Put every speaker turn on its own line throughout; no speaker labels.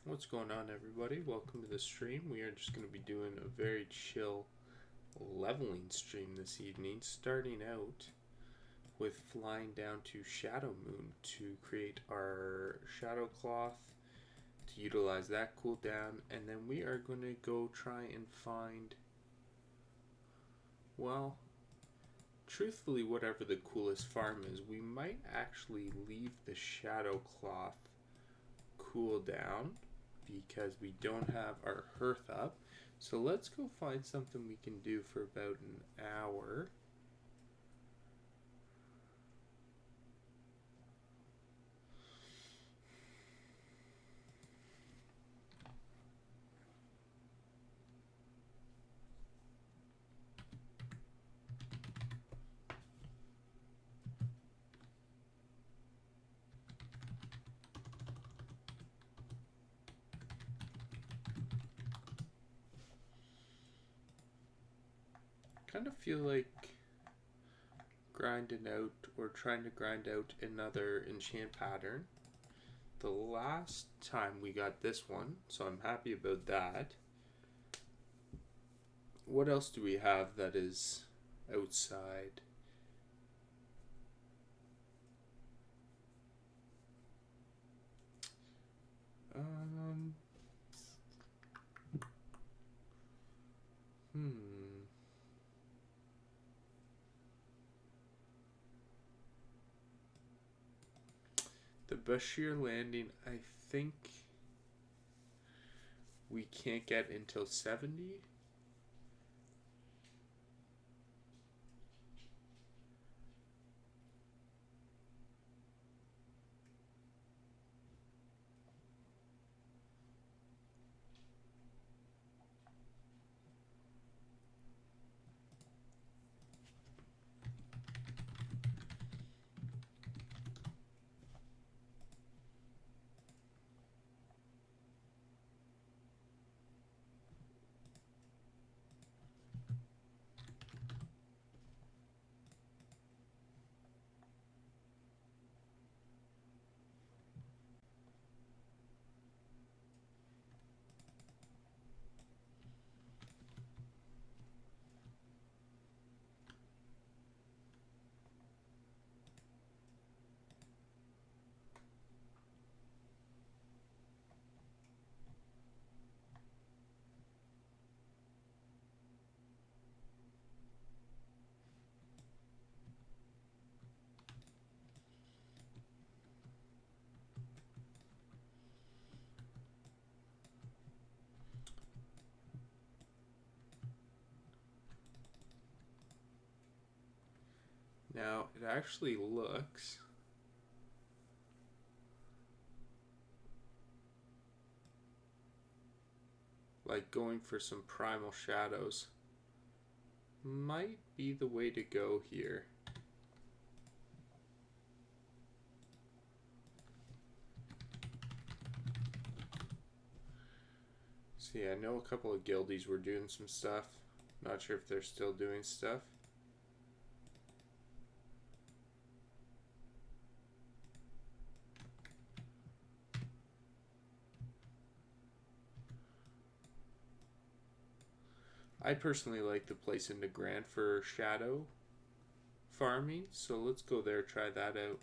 What's going on, everybody? Welcome to the stream. We are just going to be doing a very chill leveling stream this evening, starting out with flying down to Shadow Moon to create our Shadow Cloth, to utilize that cooldown, and then we are going to go try and find, well, truthfully, whatever the coolest farm is. We might actually leave the Shadow Cloth cooldown because we don't have our hearth up. So let's go find something we can do for about an hour. Kind of feel like grinding out or trying to grind out another enchant pattern. The last time we got this one, so I'm happy about that. What else do we have that is outside? The Bashir Landing, I think we can't get until 70. Now, it actually looks like going for some primal shadows might be the way to go here. See, I know a couple of guildies were doing some stuff. Not sure if they're still doing stuff. I personally like the place in Nagrand for shadow farming, so let's go there, try that out.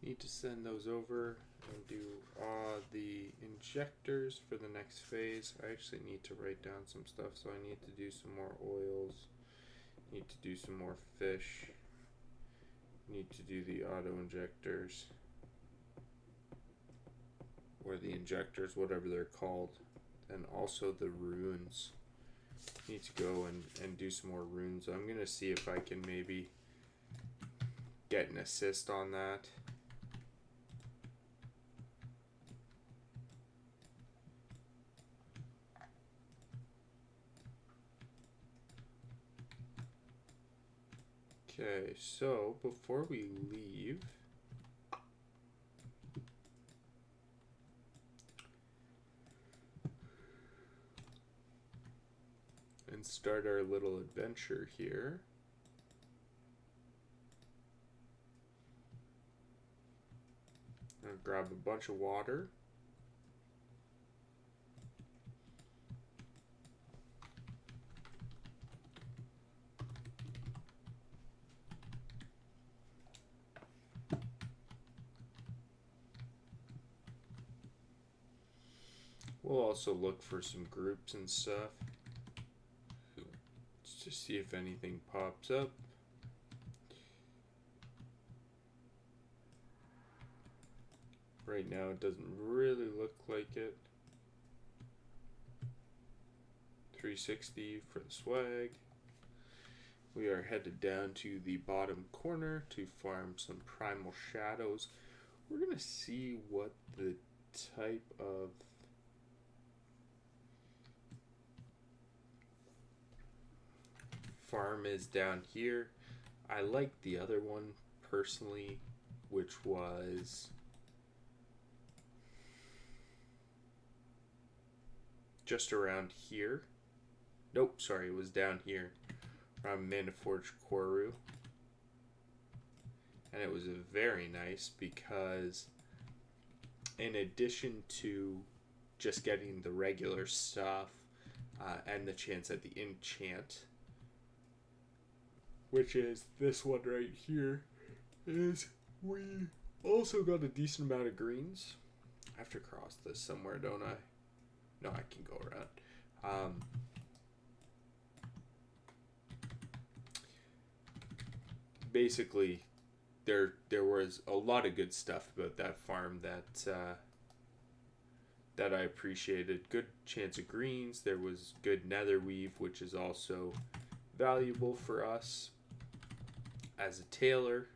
Need to send those over and do the injectors for the next phase. I actually need to write down some stuff, so I need to do some more oils. Need to do some more fish. Need to do the auto injectors. Or the injectors, whatever they're called. And also the runes. Need to go and do some more runes. I'm going to see if I can maybe get an assist on that. Okay, so before we leave, and start our little adventure here, I'm gonna grab a bunch of water. We'll also look for some groups and stuff to see if anything pops up. Right now it doesn't really look like it. 360 for the swag. We are headed down to the bottom corner to farm some primal shadows. We're gonna see what the type of farm is down here. I like the other one personally, which was just around here. Nope, sorry, it was down here around Manaforge Koru. And it was very nice because in addition to just getting the regular stuff and the chance at the enchant, which is this one right here, is we also got a decent amount of greens. I have to cross this somewhere, don't I? No, I can go around. Basically, there was a lot of good stuff about that farm that I appreciated. Good chance of greens. There was good nether weave, which is also valuable for us as a tailor.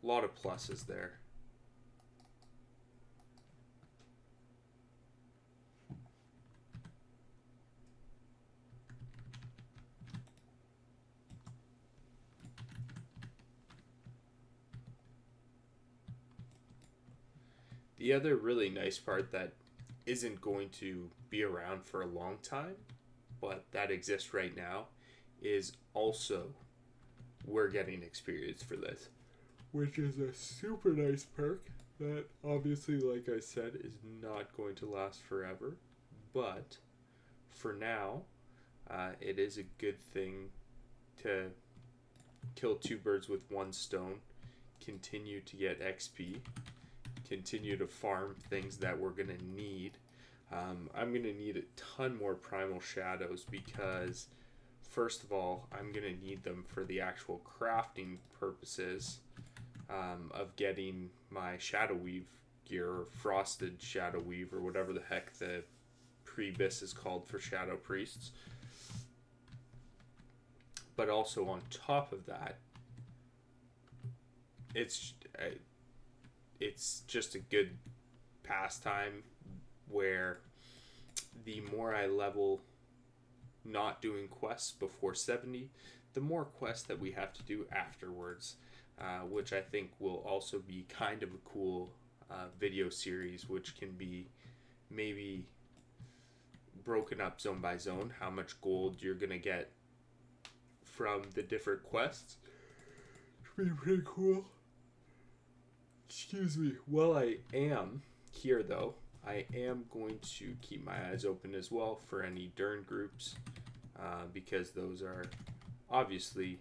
A lot of pluses there. The other really nice part that isn't going to be around for a long time, but that exists right now, is also we're getting experience for this, which is a super nice perk that obviously, like I said, is not going to last forever, but for now it is a good thing to kill two birds with one stone, continue to get XP, continue to farm things that we're going to need. I'm going to need a ton more primal shadows because first of all, I'm going to need them for the actual crafting purposes of getting my shadow weave gear, or frosted shadow weave, or whatever the heck the prebis is called for shadow priests. But also on top of that, it's just a good pastime where the more I level not doing quests before 70, the more quests that we have to do afterwards, which I think will also be kind of a cool video series, which can be maybe broken up zone by zone, how much gold you're going to get from the different quests. It'll be pretty cool. Excuse me. While I am here, though, I am going to keep my eyes open as well for any Dern groups, because those are obviously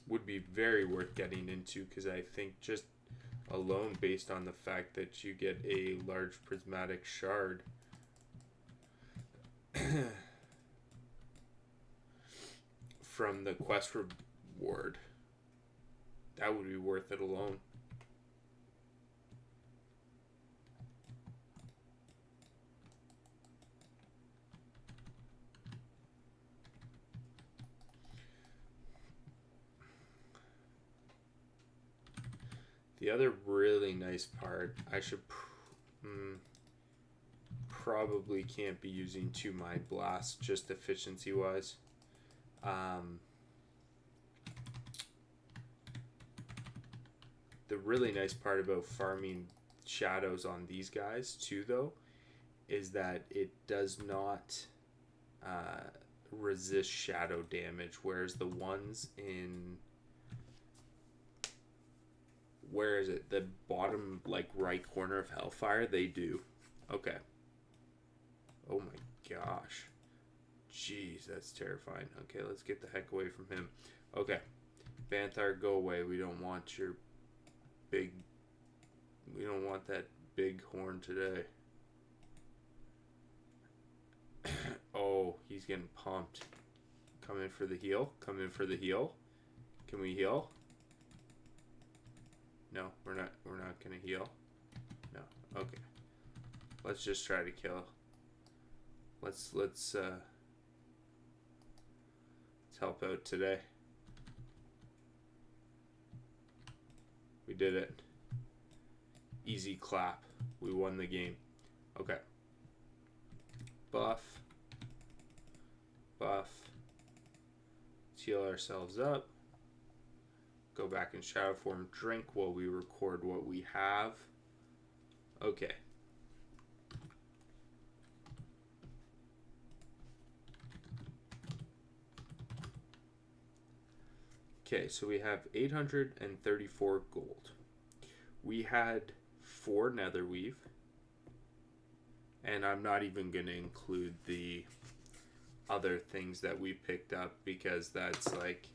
would be very worth getting into, because I think just alone based on the fact that you get a large prismatic shard from the quest reward, that would be worth it alone. The other really nice part, I should probably can't be using 2 Mind Blasts just efficiency wise. The really nice part about farming shadows on these guys too, though, is that it does not resist shadow damage, whereas the ones in, where is it, the bottom like right corner of Hellfire, they do. Okay. Oh my gosh. Jeez, that's terrifying. Okay, let's get the heck away from him. Okay. Banthar, go away. We don't want your big... We don't want that big horn today. Oh, he's getting pumped. Come in for the heal. Come in for the heal. Can we heal? No, we're not gonna heal. No. Okay. Let's just try to kill. Let's help out today. We did it. Easy clap. We won the game. Okay. Buff. Buff. Let's heal ourselves up. Go back in shadow form. Drink while we record what we have. Okay. Okay, so we have 834 gold. We had 4 netherweave. And I'm not even going to include the other things that we picked up, because that's like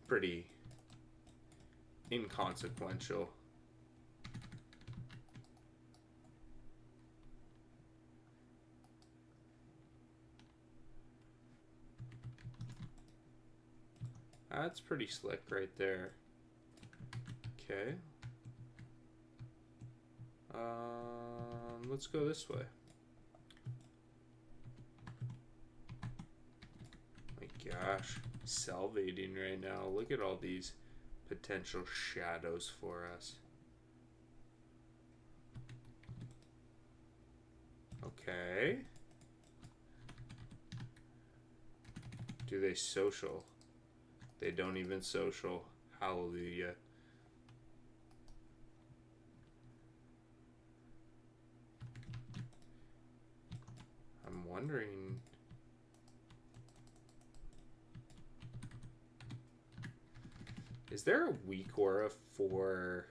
pretty inconsequential. That's pretty slick right there. Okay. Let's go this way. My gosh, salvating right now. Look at all these potential shadows for us. Okay. Do they social? They don't even social. Hallelujah. I'm wondering... Is there a weak aura for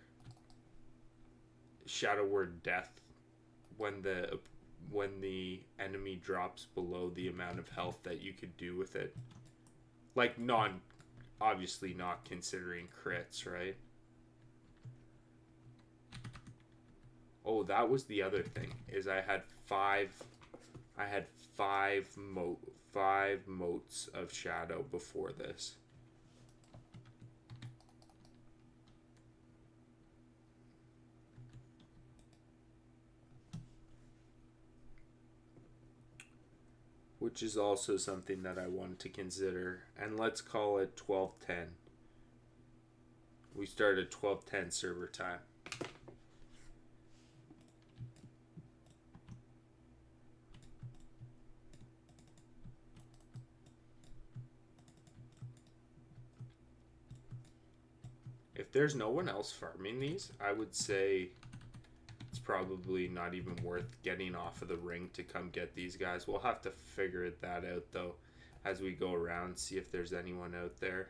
Shadow Word Death when the enemy drops below the amount of health that you could do with it? Like, obviously not considering crits, right? Oh, that was the other thing, is I had five motes of shadow before this. Which is also something that I want to consider. And let's call it 12:10. We start at 12:10 server time. If there's no one else farming these, I would say it's probably not even worth getting off of the ring to come get these guys. We'll have to figure that out, though, as we go around, see if there's anyone out there.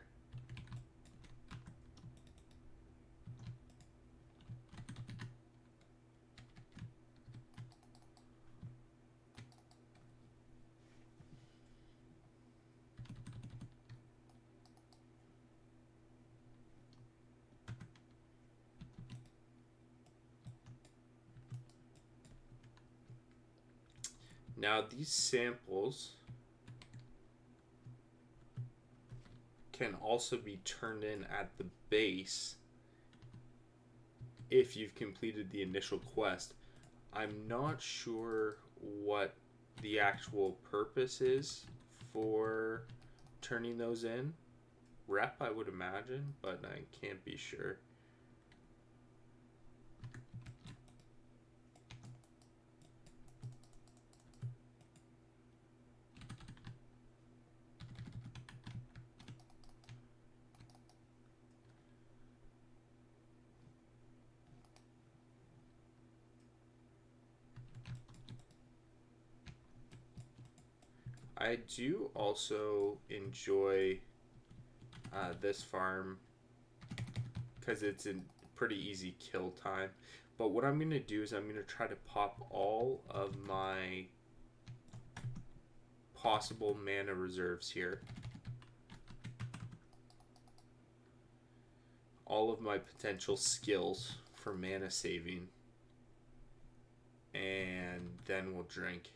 Now these samples can also be turned in at the base if you've completed the initial quest. I'm not sure what the actual purpose is for turning those in. Rep, I would imagine, but I can't be sure. I do also enjoy this farm because it's a pretty easy kill time. But what I'm going to do is I'm going to try to pop all of my possible mana reserves here. All of my potential skills for mana saving. And then we'll drink.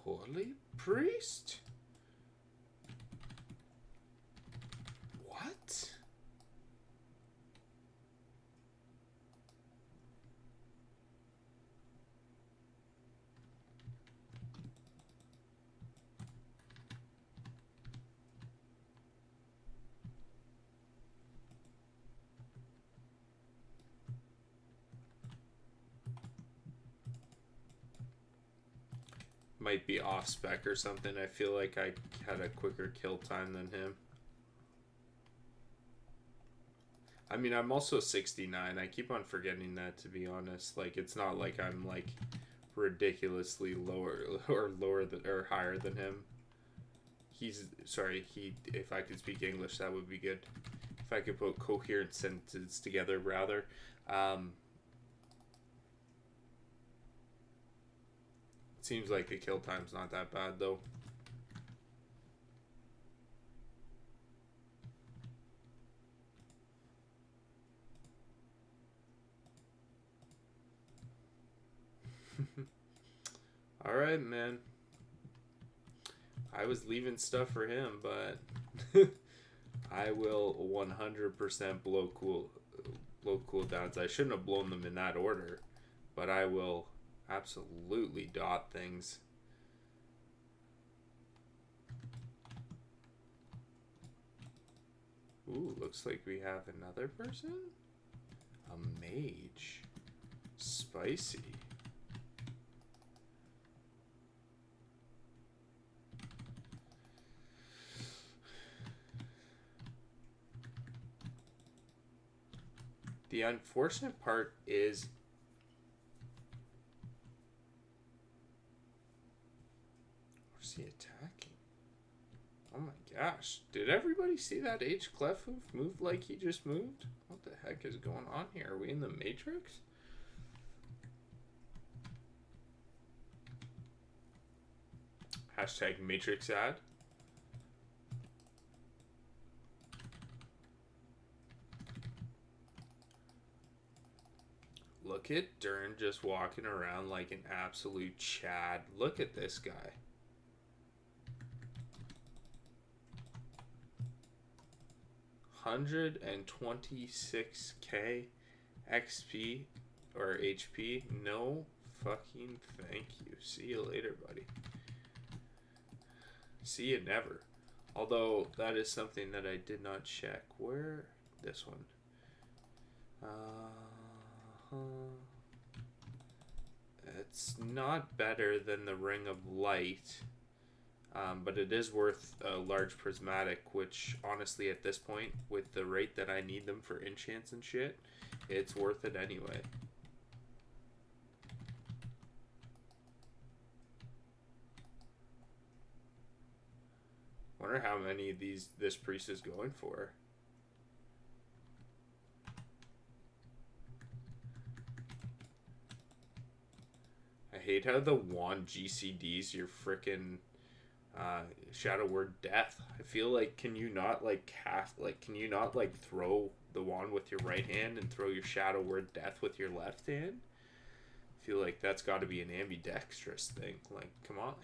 Holy priest? What? Might be off spec or something. I feel like I had a quicker kill time than him. I mean, I'm also 69. I keep on forgetting that, to be honest. Like, it's not like I'm like ridiculously lower or higher than him. If I could speak English, that would be good. If I could put coherent sentences together, rather. Seems like the kill time's not that bad, though. Alright, man. I was leaving stuff for him, but I will 100% blow cooldowns. I shouldn't have blown them in that order, but I will absolutely dot things. Ooh, looks like we have another person? A mage. Spicy. The unfortunate part is where's he attacking? Oh my gosh. Did everybody see that H. Clef move like he just moved? What the heck is going on here? Are we in the Matrix? Hashtag Matrix ad. Look at Dern just walking around like an absolute Chad. Look at this guy. $126k XP or HP. No fucking thank you. See you later, buddy. See you never. Although that is something that I did not check. Where? This one. It's not better than the Ring of Light. But it is worth a large prismatic, which honestly at this point, with the rate that I need them for enchants and shit, it's worth it anyway. Wonder how many of these this priest is going for. I hate how the wand GCDs your frickin' Shadow Word Death. I feel like, can you not like cast, like, can you not like throw the wand with your right hand and throw your Shadow Word Death with your left hand? I feel like that's got to be an ambidextrous thing. Like, come on.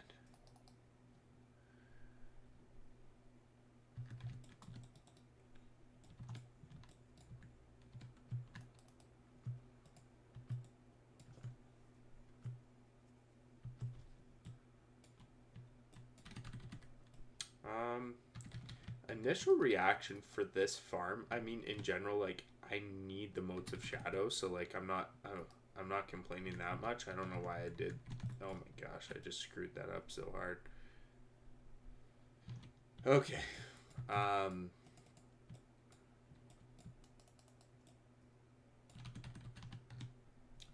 Initial reaction for this farm, I mean, in general, like, I need the Motes of Shadow, so like I'm not complaining that much. I don't know why I did. Oh my gosh, I just screwed that up so hard. Okay.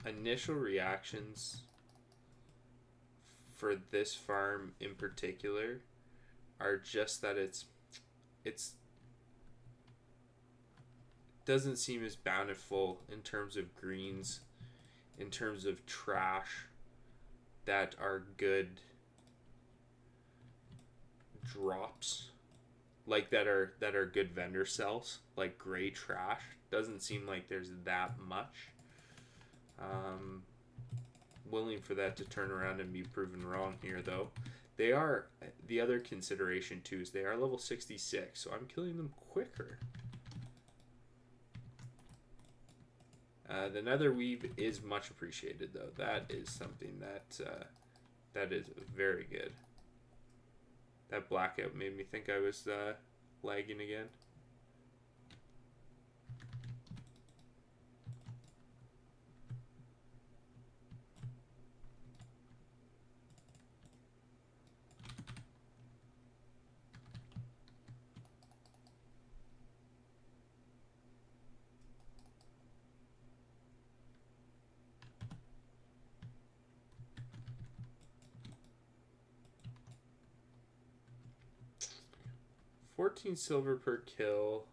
Initial reactions for this farm in particular are just that it's doesn't seem as bountiful in terms of greens, in terms of trash that are good drops, like that are good vendor cells, like gray trash. Doesn't seem like there's that much. Willing for that to turn around and be proven wrong here, though. They are, the other consideration too is they are level 66, so I'm killing them quicker. The Nether Weave is much appreciated, though. That is something that that is very good. That blackout made me think I was lagging again. $14 silver per kill.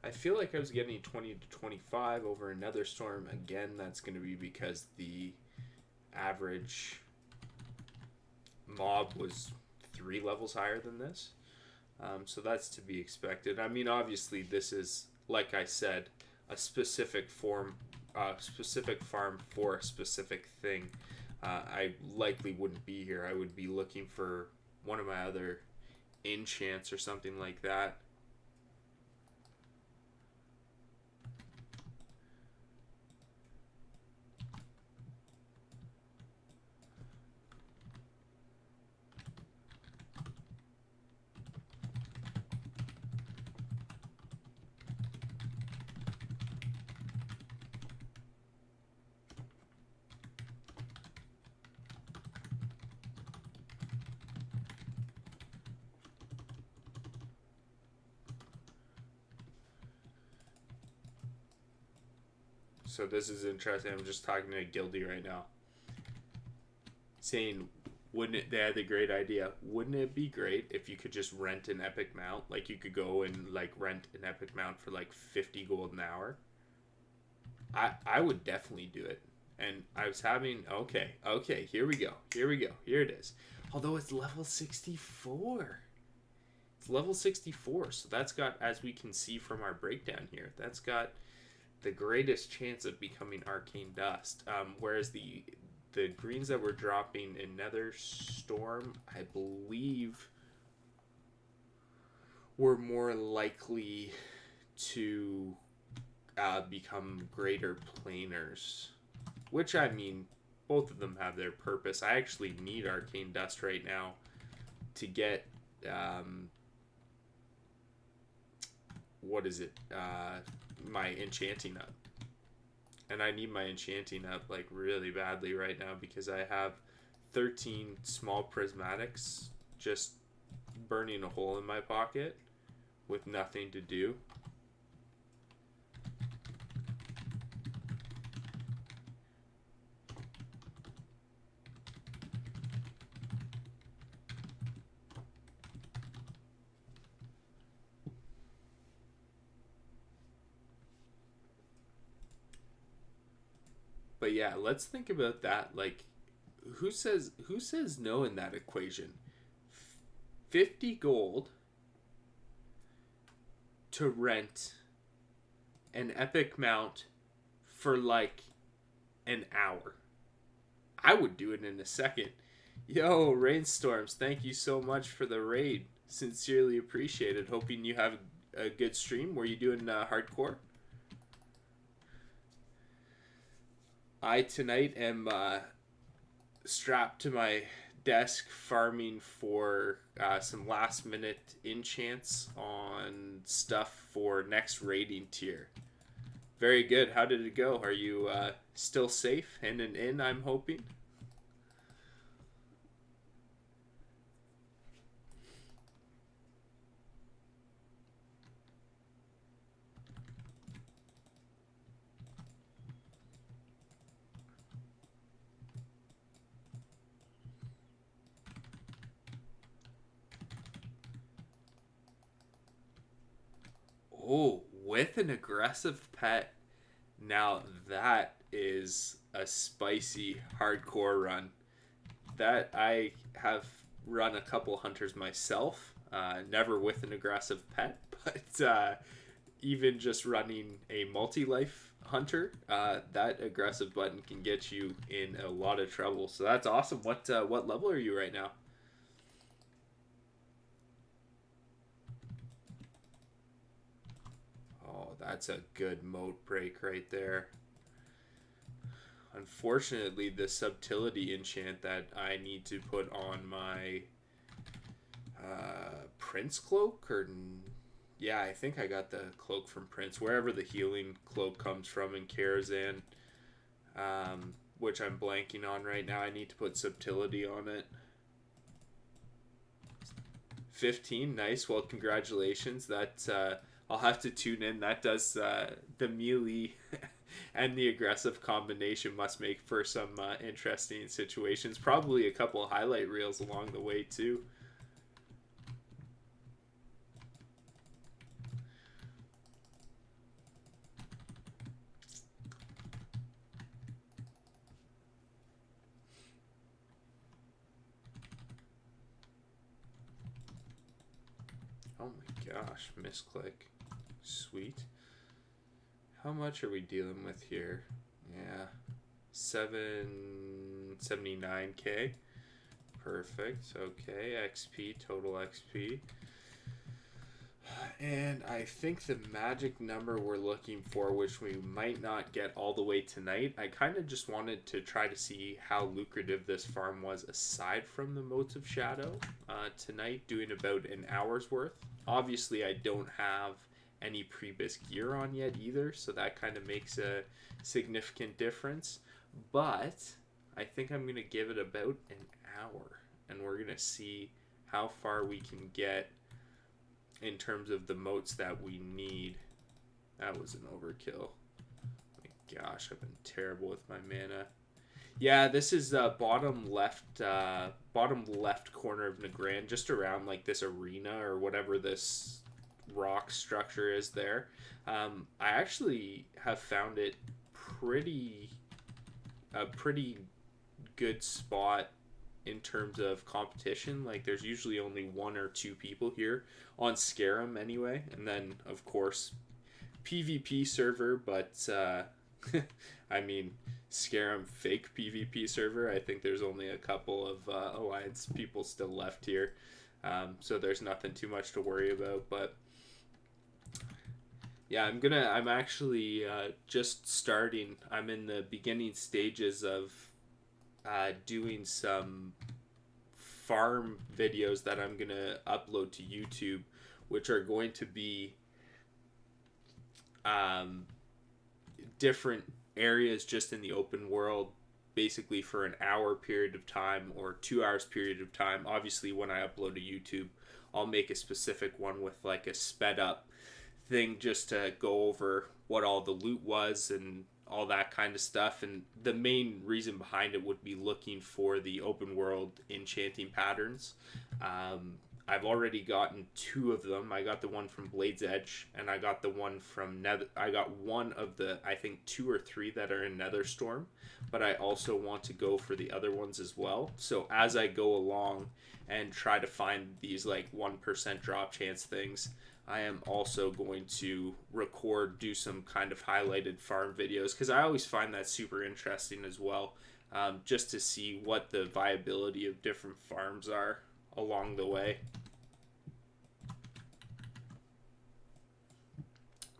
I feel like I was getting 20 to 25 over another storm. Again, that's going to be because the average mob was 3 levels higher than this. So that's to be expected. I mean, obviously, this is, like I said, a specific farm for a specific thing. I likely wouldn't be here. I would be looking for one of my other enchants or something like that. So this is interesting. I'm just talking to Gildy right now, saying, wouldn't it? They had a great idea. Wouldn't it be great if you could just rent an epic mount? Like you could go and like rent an epic mount for like 50 gold an hour. I would definitely do it. And I was having okay, here we go, here it is. Although it's level 64. It's level 64, so that's got, as we can see from our breakdown here, that's got the greatest chance of becoming arcane dust. Whereas the greens that we're dropping in Nether Storm, I believe, were more likely to become greater planers. Which, I mean, both of them have their purpose. I actually need arcane dust right now to get what is it? My enchanting up. And I need my enchanting up like really badly right now because I have 13 small prismatics just burning a hole in my pocket with nothing to do. But yeah, let's think about that. Like, who says no in that equation? 50 gold to rent an epic mount for like an hour. I would do it in a second. Yo, Rainstorms, thank you so much for the raid. Sincerely appreciated. Hoping you have a good stream. Were you doing hardcore? I tonight am strapped to my desk farming for some last minute enchants on stuff for next raiding tier. Very good. How did it go? Are you still safe and an inn, I'm hoping? Oh, with an aggressive pet. Now that is a spicy hardcore run. That I have run a couple hunters myself. Never with an aggressive pet, but even just running a multi-life hunter, that aggressive button can get you in a lot of trouble. So that's awesome. What level are you right now? That's a good moat break right there. Unfortunately, the subtlety enchant that I need to put on my Prince cloak, or yeah, I think I got the cloak from Prince, wherever the healing cloak comes from in Karazhan, which I'm blanking on right now. I need to put subtlety on it. 15, nice. Well, congratulations. That I'll have to tune in. That does the melee and the aggressive combination must make for some interesting situations. Probably a couple of highlight reels along the way too. Oh my gosh, misclick. Sweet. How much are we dealing with here? Yeah. 779k. Perfect. Okay. XP, total XP. And I think the magic number we're looking for, which we might not get all the way tonight, I kind of just wanted to try to see how lucrative this farm was aside from the Motes of Shadow. Tonight, doing about an hour's worth. Obviously, I don't have any Prebis gear on yet either, so that kind of makes a significant difference. But I think I'm going to give it about an hour, and we're going to see how far we can get in terms of the motes that we need. That was an overkill. My gosh, I've been terrible with my mana. Yeah, this is bottom left corner of Nagrand, just around like this arena or whatever this rock structure is there. I actually have found it a pretty good spot in terms of competition. Like, there's usually only one or two people here on Scarum anyway, and then of course PvP server, but I mean Scarum fake PvP server. I think there's only a couple of Alliance people still left here, so there's nothing too much to worry about. But yeah, I'm actually just starting. I'm in the beginning stages of doing some farm videos that I'm going to upload to YouTube, which are going to be different areas just in the open world basically for an hour period of time or 2 hours period of time. Obviously, when I upload to YouTube, I'll make a specific one with like a sped up thing just to go over what all the loot was and all that kind of stuff. And the main reason behind it would be looking for the open world enchanting patterns. I've already gotten 2 of them. I got the one from Blade's Edge, and I got the one from Nether. I got one of the, I think 2 or 3 that are in Netherstorm, but I also want to go for the other ones as well. So as I go along and try to find these like 1% drop chance things, I am also going to record, do some kind of highlighted farm videos, because I always find that super interesting as well, just to see what the viability of different farms are along the way.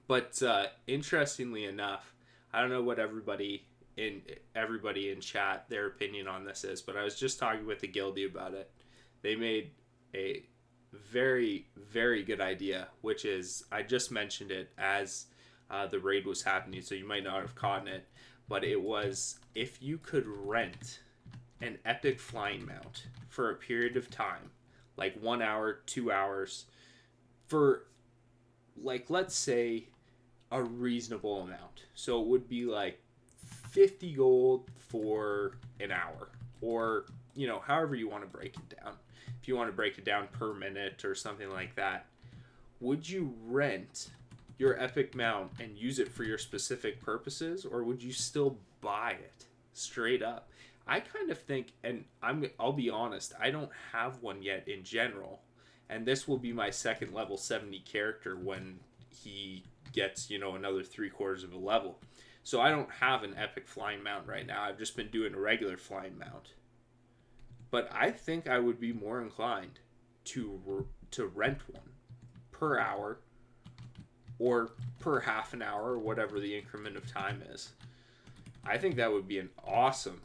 But interestingly enough, I don't know what everybody in chat, their opinion on this is, but I was just talking with the guildie about it. They made a very, very good idea, which is, I just mentioned it as the raid was happening, so you might not have caught it, but it was, if you could rent an epic flying mount for a period of time, like 1 hour, 2 hours, for like, let's say a reasonable amount. So it would be like 50 gold for an hour, or, you know, however you want to break it down. If you want to break it down per minute or something like that, would you rent your epic mount and use it for your specific purposes, or would you still buy it straight up? I kind of think, and I'll be honest, I don't have one yet in general, and this will be my second level 70 character when he gets, you know, another 3/4 of a level. So I don't have an epic flying mount right now. I've just been doing a regular flying mount. But I think I would be more inclined to rent one per hour or per half an hour, or whatever the increment of time is. I think that would be an awesome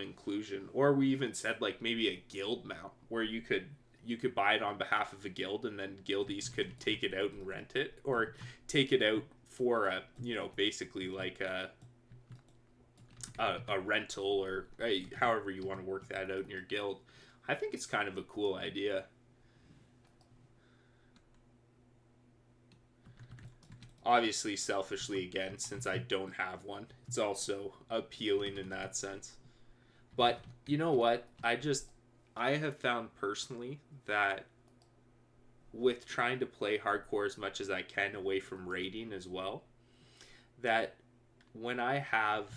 inclusion. Or we even said like maybe a guild mount where you could buy it on behalf of a guild, and then guildies could take it out and rent it, or take it out for a, you know, basically like a rental, or however you want to work that out in your guild. I think it's kind of a cool idea. Obviously, selfishly again, since I don't have one, it's also appealing in that sense. But you know what? I have found personally that with trying to play hardcore as much as I can away from raiding as well, that when I have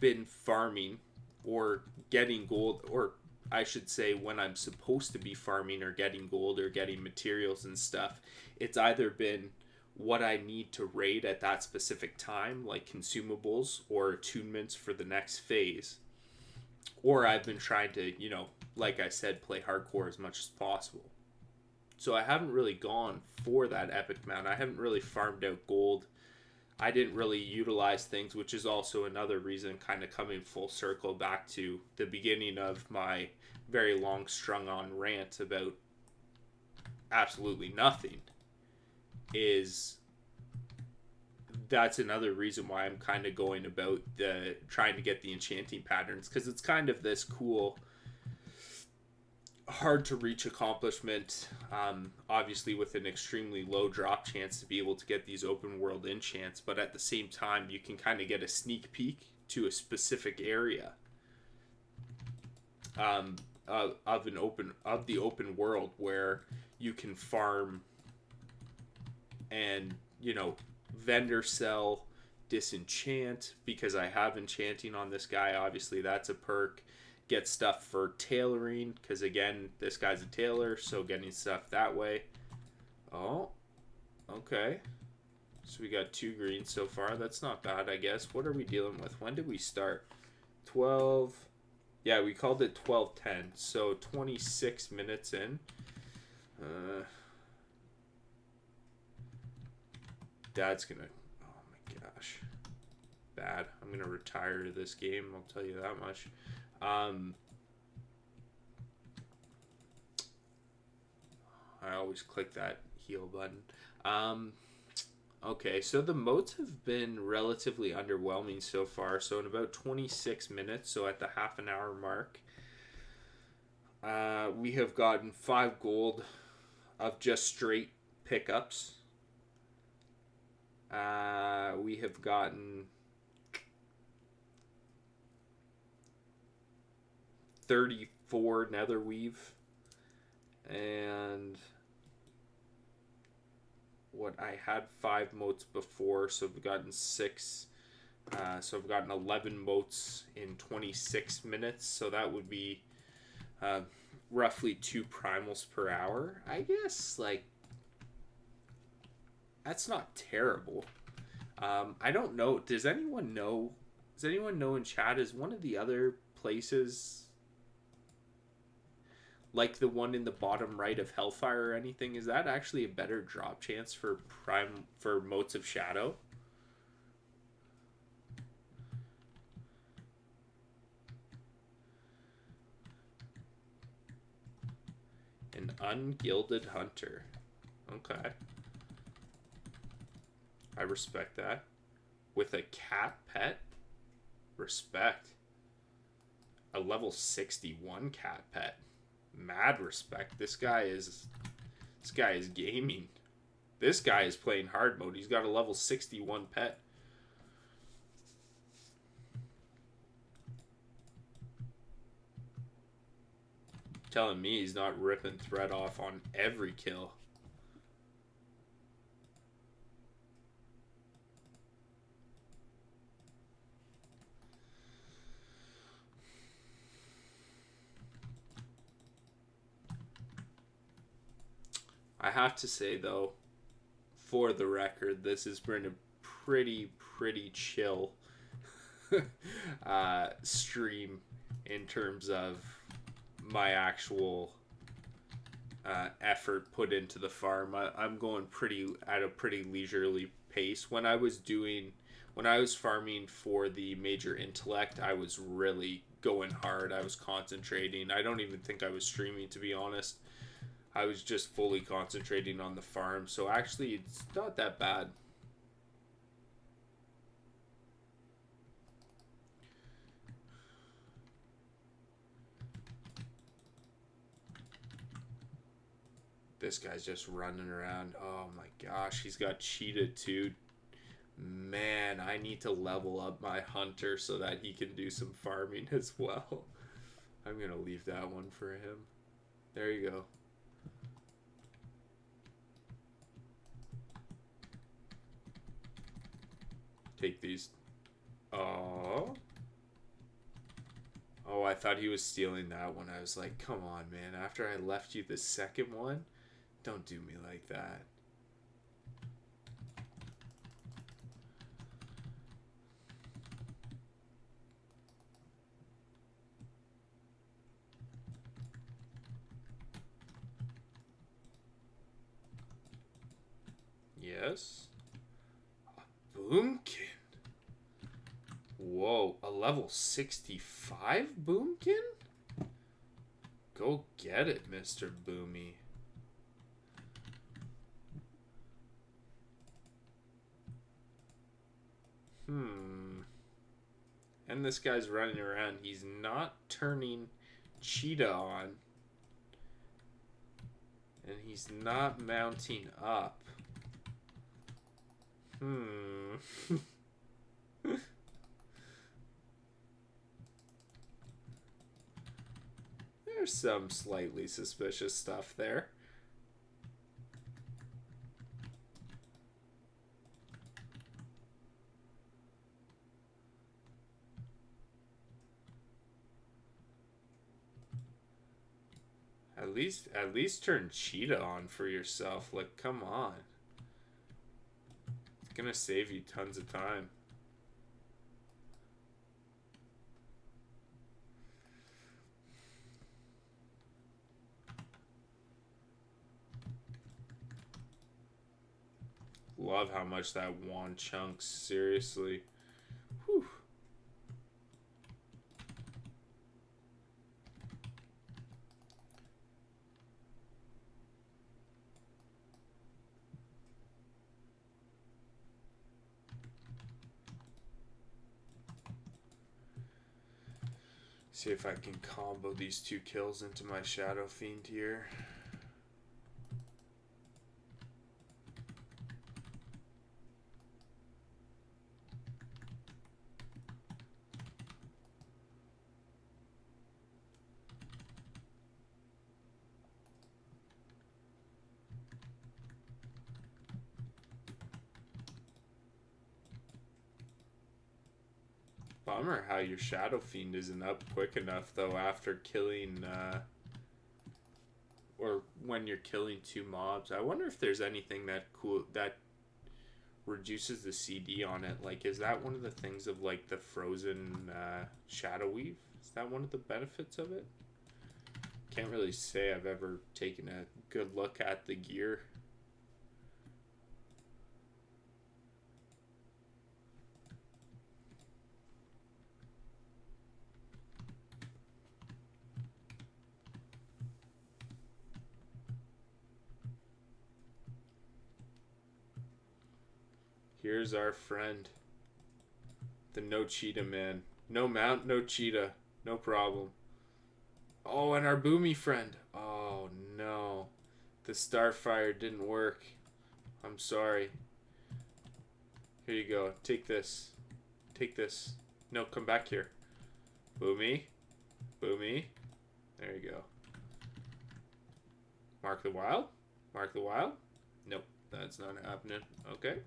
been farming or getting gold, or I should say when I'm supposed to be farming or getting gold or getting materials and stuff, it's either been what I need to raid at that specific time, like consumables or attunements for the next phase, or I've been trying to, you know, like I said, play hardcore as much as possible. So I haven't really gone for that epic mount. I haven't really farmed out gold. I didn't really utilize things, which is also another reason, kind of coming full circle back to the beginning of my very long strung on rant about absolutely nothing, is that's another reason why I'm kind of going about trying to get the enchanting patterns, because it's kind of this cool, hard to reach accomplishment, obviously with an extremely low drop chance to be able to get these open world enchants, but at the same time you can kind of get a sneak peek to a specific area of the open world where you can farm and, you know, vendor sell, disenchant, because I have enchanting on this guy, obviously that's a perk. Get stuff for tailoring, because again, this guy's a tailor, so getting stuff that way. Oh, okay. So we got 2 greens so far. That's not bad, I guess. What are we dealing with? When did we start? 12. Yeah, we called it 12:10, so 26 minutes in. Dad's gonna... Oh my gosh. Bad. I'm gonna retire this game, I'll tell you that much. I always click that heal button. Okay, so the moats have been relatively underwhelming so far. So in about 26 minutes, so at the half an hour mark, we have gotten 5 gold of just straight pickups. We have gotten 34 nether weave, and what I had 5 moats before, so we've gotten 6. So I've gotten 11 moats in 26 minutes, so that would be roughly 2 primals per hour. I guess, like, that's not terrible. I don't know. Does anyone know? Does anyone know in chat? Is one of the other places like the one in the bottom right of Hellfire or anything? Is that actually a better drop chance for moats of shadow? An ungilded hunter. Okay. I respect that. With a cat pet? Respect. A level 61 cat pet. Mad respect. This guy is gaming. This guy is playing hard mode. He's got a level 61 pet. Telling me he's not ripping thread off on every kill. I have to say, though, for the record, this has been a pretty chill stream in terms of my actual effort put into the farm. I'm going at a pretty leisurely pace. When I was farming for the major intellect, I was really going hard. I was concentrating. I don't even think I was streaming, to be honest. I was just fully concentrating on the farm. So actually, it's not that bad. This guy's just running around. Oh my gosh, he's got cheetah too. Man, I need to level up my hunter so that he can do some farming as well. I'm going to leave that one for him. There you go. Take these. Oh. Oh, I thought he was stealing that one. I was like, come on, man. After I left you the second one, don't do me like that. Yes. A boomkin. Whoa, a level 65 boomkin? Go get it, Mr. Boomy. And this guy's running around. He's not turning cheetah on. And he's not mounting up. There's some slightly suspicious stuff there. At least turn cheetah on for yourself. Like, come on. It's gonna save you tons of time. Love how much that wand chunks, seriously. Whew. See if I can combo these 2 kills into my Shadow Fiend here. Bummer how your Shadow Fiend isn't up quick enough though after killing or when you're killing 2 mobs. I wonder if there's anything that reduces the CD on it. Like, is that one of the things of like the frozen Shadow Weave? Is that one of the benefits of it? Can't really say I've ever taken a good look at the gear. Here's our friend, the no cheetah man. No mount, no cheetah. No problem. Oh, and our boomy friend. Oh, no. The Starfire didn't work. I'm sorry. Here you go. Take this. Take this. No, come back here. Boomy. Boomy. There you go. Mark the Wild. Mark the Wild. Nope, that's not happening. Okay.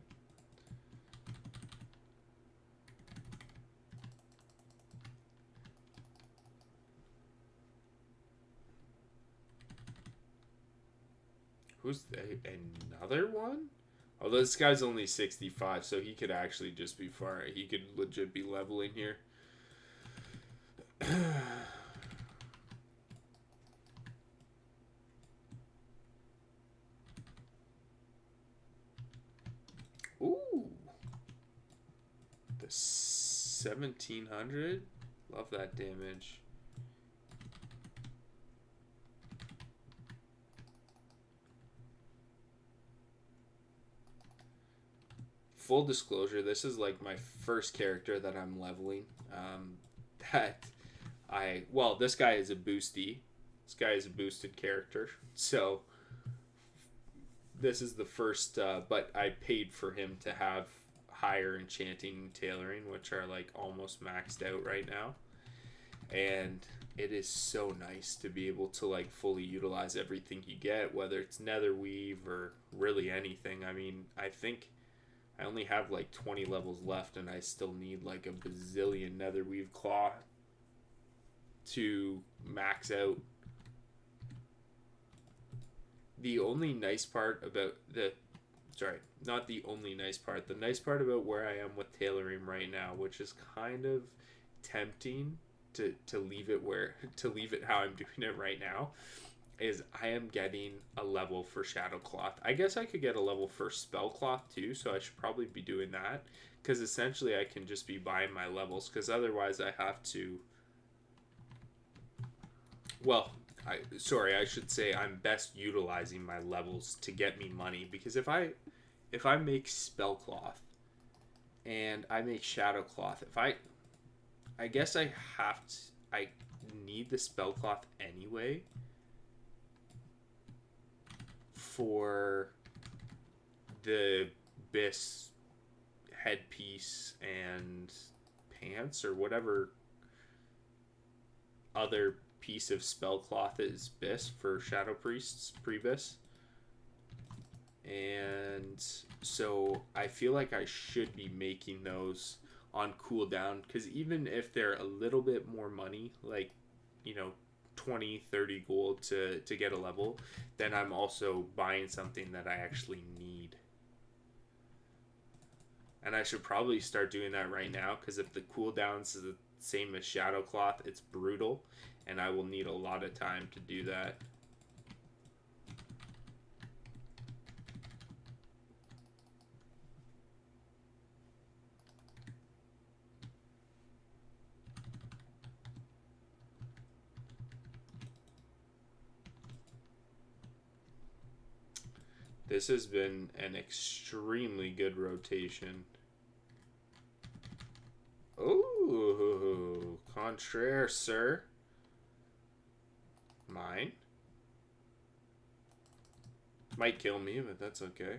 Who's another one? Oh, this guy's only 65, so he could actually just be far. He could legit be leveling here. Ooh. The 1700. Love that damage. Full disclosure, this is like my first character that I'm leveling. Well, this guy is a boosty. This guy is a boosted character. So this is the first, but I paid for him to have higher enchanting and tailoring, which are like almost maxed out right now. And it is so nice to be able to like fully utilize everything you get, whether it's Netherweave or really anything. I mean, I think I only have like 20 levels left and I still need like a bazillion Netherweave Claw to max out. The only nice part about the nice part about where I am with tailoring right now, which is kind of tempting to leave it how I'm doing it right now, is I am getting a level for Shadow Cloth. I guess I could get a level for Spell Cloth too, so I should probably be doing that, because essentially I can just be buying my levels, because otherwise I have to, well, I should say I'm best utilizing my levels to get me money, because if I make Spell Cloth and I make Shadow Cloth, I guess I need the Spell Cloth anyway for the Bis headpiece and pants, or whatever other piece of Spellcloth is Bis for Shadow Priests pre-Bis. And so I feel like I should be making those on cooldown, because even if they're a little bit more money, like, 20-30 gold to get a level, then I'm also buying something that I actually need. And I should probably start doing that right now, because if the cooldowns is the same as Shadow Cloth, it's brutal, and I will need a lot of time to do that. This has been an extremely good rotation. Oh, Contraire, sir. Mine. Might kill me, but that's okay.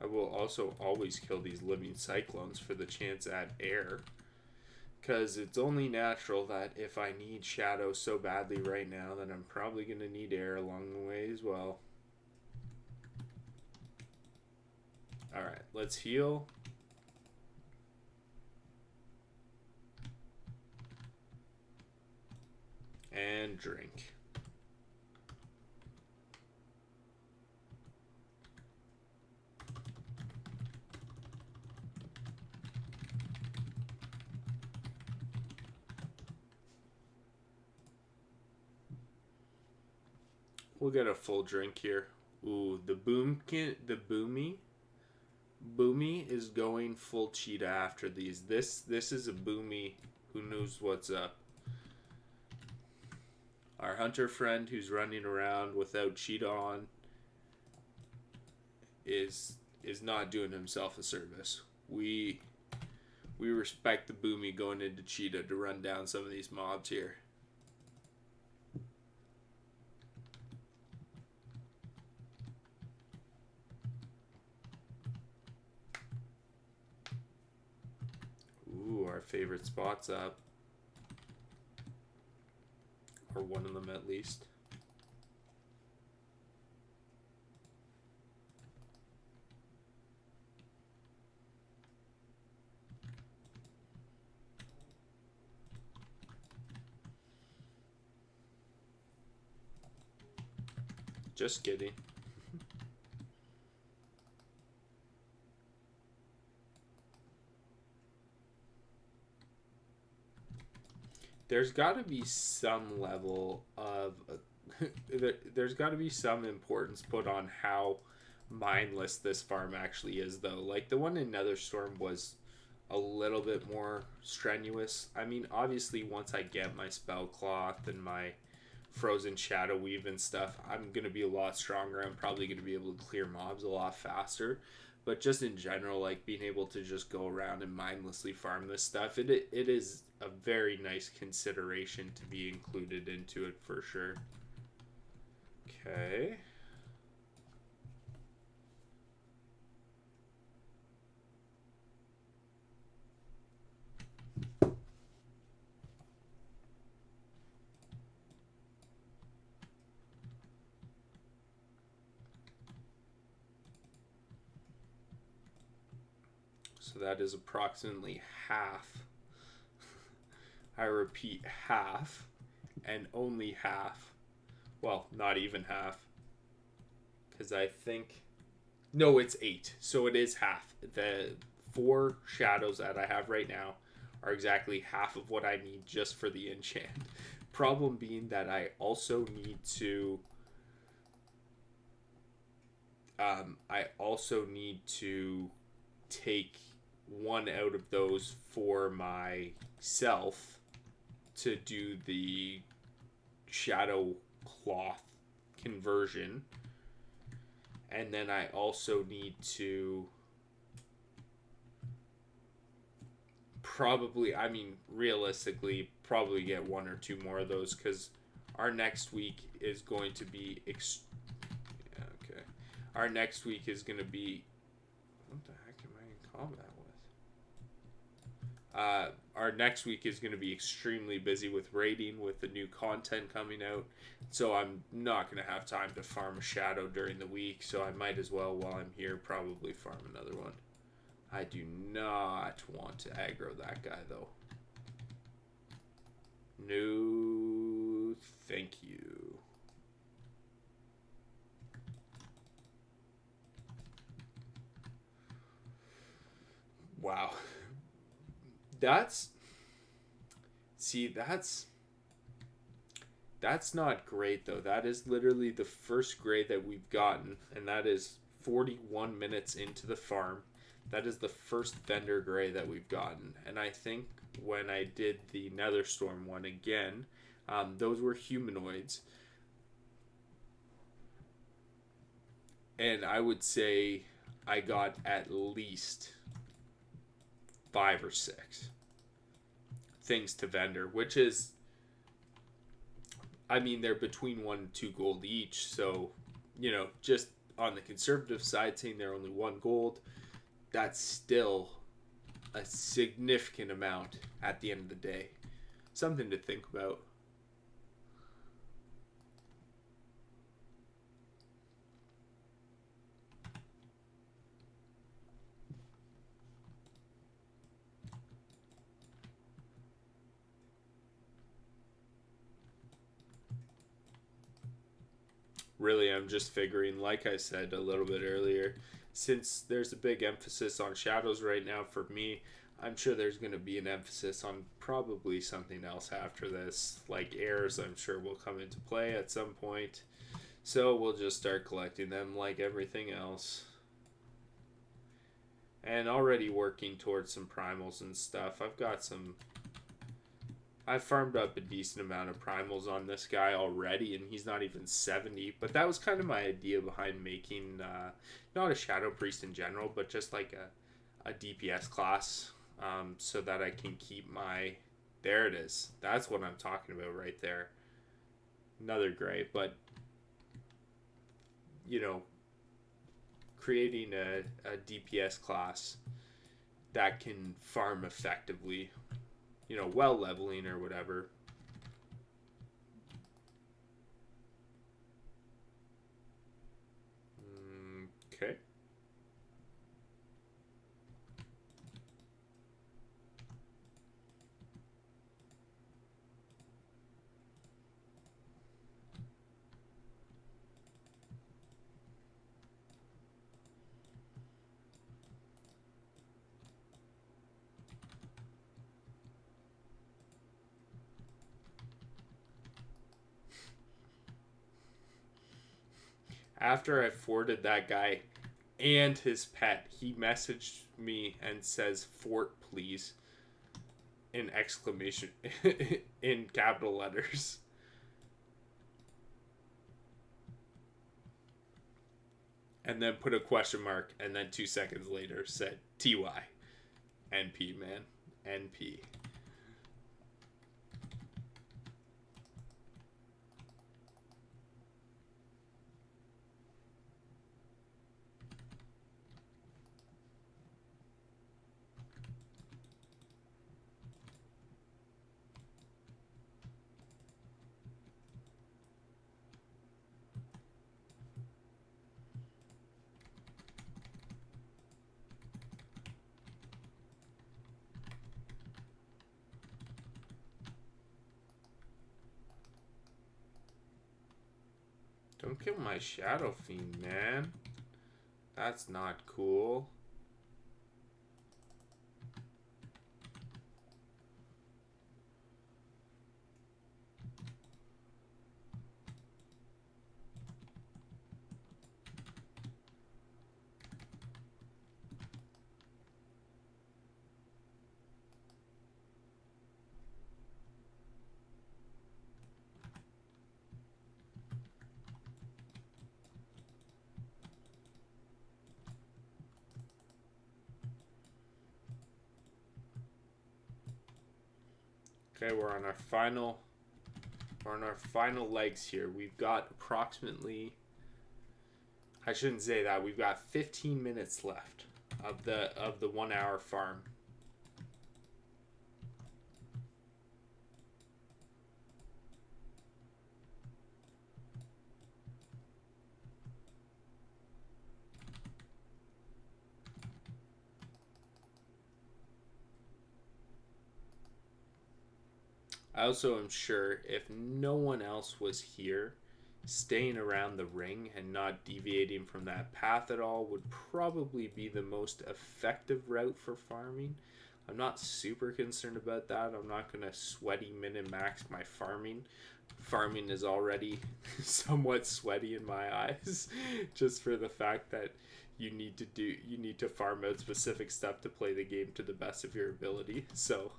I will also always kill these living cyclones for the chance at air. Because it's only natural that if I need shadow so badly right now, then I'm probably going to need air along the way as well. Alright, let's heal. And drink. We'll get a full drink here. Ooh, the boomy is going full cheetah after these. This is a boomy who knows what's up. Our hunter friend who's running around without cheetah on is not doing himself a service. We respect the boomy going into cheetah to run down some of these mobs here. Ooh, our favorite spot's up. Or one of them at least. Just kidding. There's got to be some level of there's got to be some importance put on how mindless this farm actually is, though. Like the one in Netherstorm was a little bit more strenuous. I mean, obviously once I get my spell cloth and my frozen shadow weave and stuff, I'm gonna be a lot stronger. I'm probably gonna be able to clear mobs a lot faster. But just in general, like being able to just go around and mindlessly farm this stuff, it is a very nice consideration to be included into it for sure. Okay. So that is approximately half. I repeat, half, and only half. Well, not even half. Because I think... No, it's 8. So it is half. The 4 shadows that I have right now are exactly half of what I need just for the enchant. Problem being that I also need to... take one out of those for myself to do the shadow cloth conversion, and then I also need to probably, I mean realistically, probably get 1 or 2 more of those, because our next week is going to be our next week is going to be, what the heck am I in combat with? Our next week is going to be extremely busy with raiding, with the new content coming out. So I'm not going to have time to farm a shadow during the week. So I might as well, while I'm here, probably farm another one. I do not want to aggro that guy, though. No, thank you. Wow. That's not great, though. That is literally the first gray that we've gotten, and that is 41 minutes into the farm. That is the first vendor gray that we've gotten. And I think when I did the Netherstorm one again, those were humanoids. And I would say I got at least 5 or 6 things to vendor, which is, I mean, they're between 1 and 2 gold each. So, just on the conservative side, saying they're only 1 gold, that's still a significant amount at the end of the day. Something to think about. Really, I'm just figuring, like I said a little bit earlier, since there's a big emphasis on shadows right now for me, I'm sure there's going to be an emphasis on probably something else after this. Like airs, I'm sure will come into play at some point. So we'll just start collecting them like everything else. And already working towards some primals and stuff. I farmed up a decent amount of primals on this guy already, and he's not even 70. But that was kind of my idea behind making, not a Shadow Priest in general, but just like a DPS class, so that I can keep my... There it is. That's what I'm talking about right there. Another gray, but, creating a DPS class that can farm effectively, well leveling or whatever. Okay. After I forded that guy and his pet, he messaged me and says, "Fort, please," in exclamation, in capital letters. And then put a question mark, and then 2 seconds later said, "TY. NP, man. NP." Don't kill my Shadow Fiend, man. That's not cool. Okay, we're on our final legs here. We've got approximately, I shouldn't say that, we've got 15 minutes left of the 1 hour farm. I also am sure if no one else was here, staying around the ring and not deviating from that path at all would probably be the most effective route for farming. I'm not super concerned about that. I'm not going to sweaty min and max my farming. Farming is already somewhat sweaty in my eyes, just for the fact that you need to farm out specific stuff to play the game to the best of your ability. So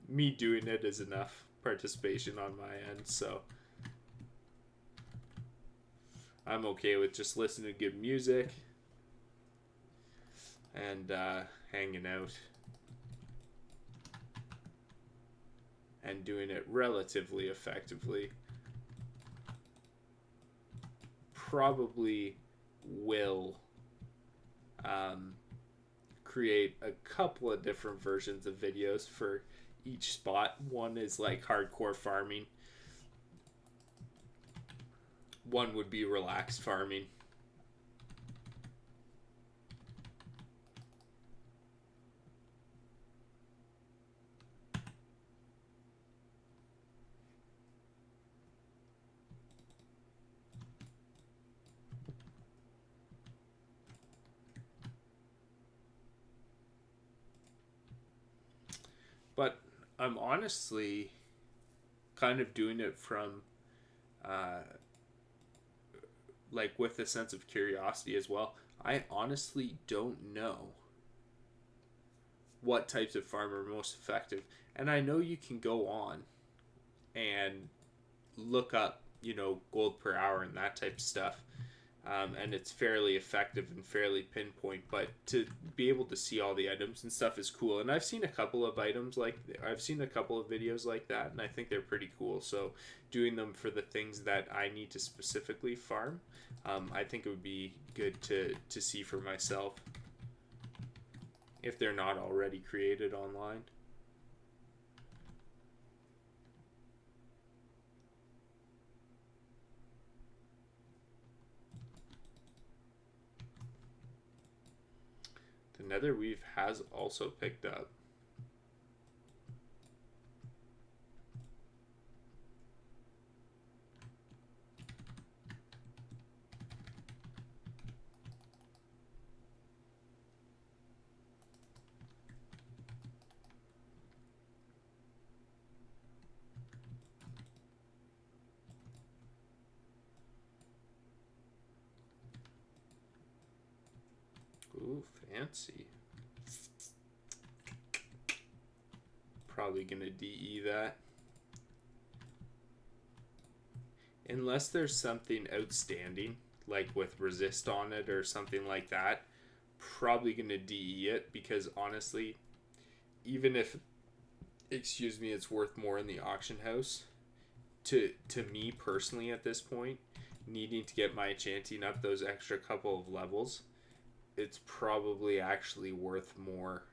me doing it is enough participation on my end. So I'm okay with just listening to good music and hanging out and doing it relatively effectively. Probably will create a couple of different versions of videos for each spot. One is like hardcore farming. One would be relaxed farming. But I'm honestly kind of doing it from like with a sense of curiosity as well. I honestly don't know what types of farm are most effective. And I know you can go on and look up, gold per hour and that type of stuff. And it's fairly effective and fairly pinpoint. But to be able to see all the items and stuff is cool. And I've seen a couple of videos like that, and I think they're pretty cool. So doing them for the things that I need to specifically farm, I think it would be good to see for myself if they're not already created online. The nether weave has also picked up. Ooh, fancy. Probably gonna DE that. Unless there's something outstanding, like with resist on it or something like that, probably gonna DE it, because honestly, even if, it's worth more in the auction house, to me personally at this point, needing to get my enchanting up those extra couple of levels, it's probably actually worth more.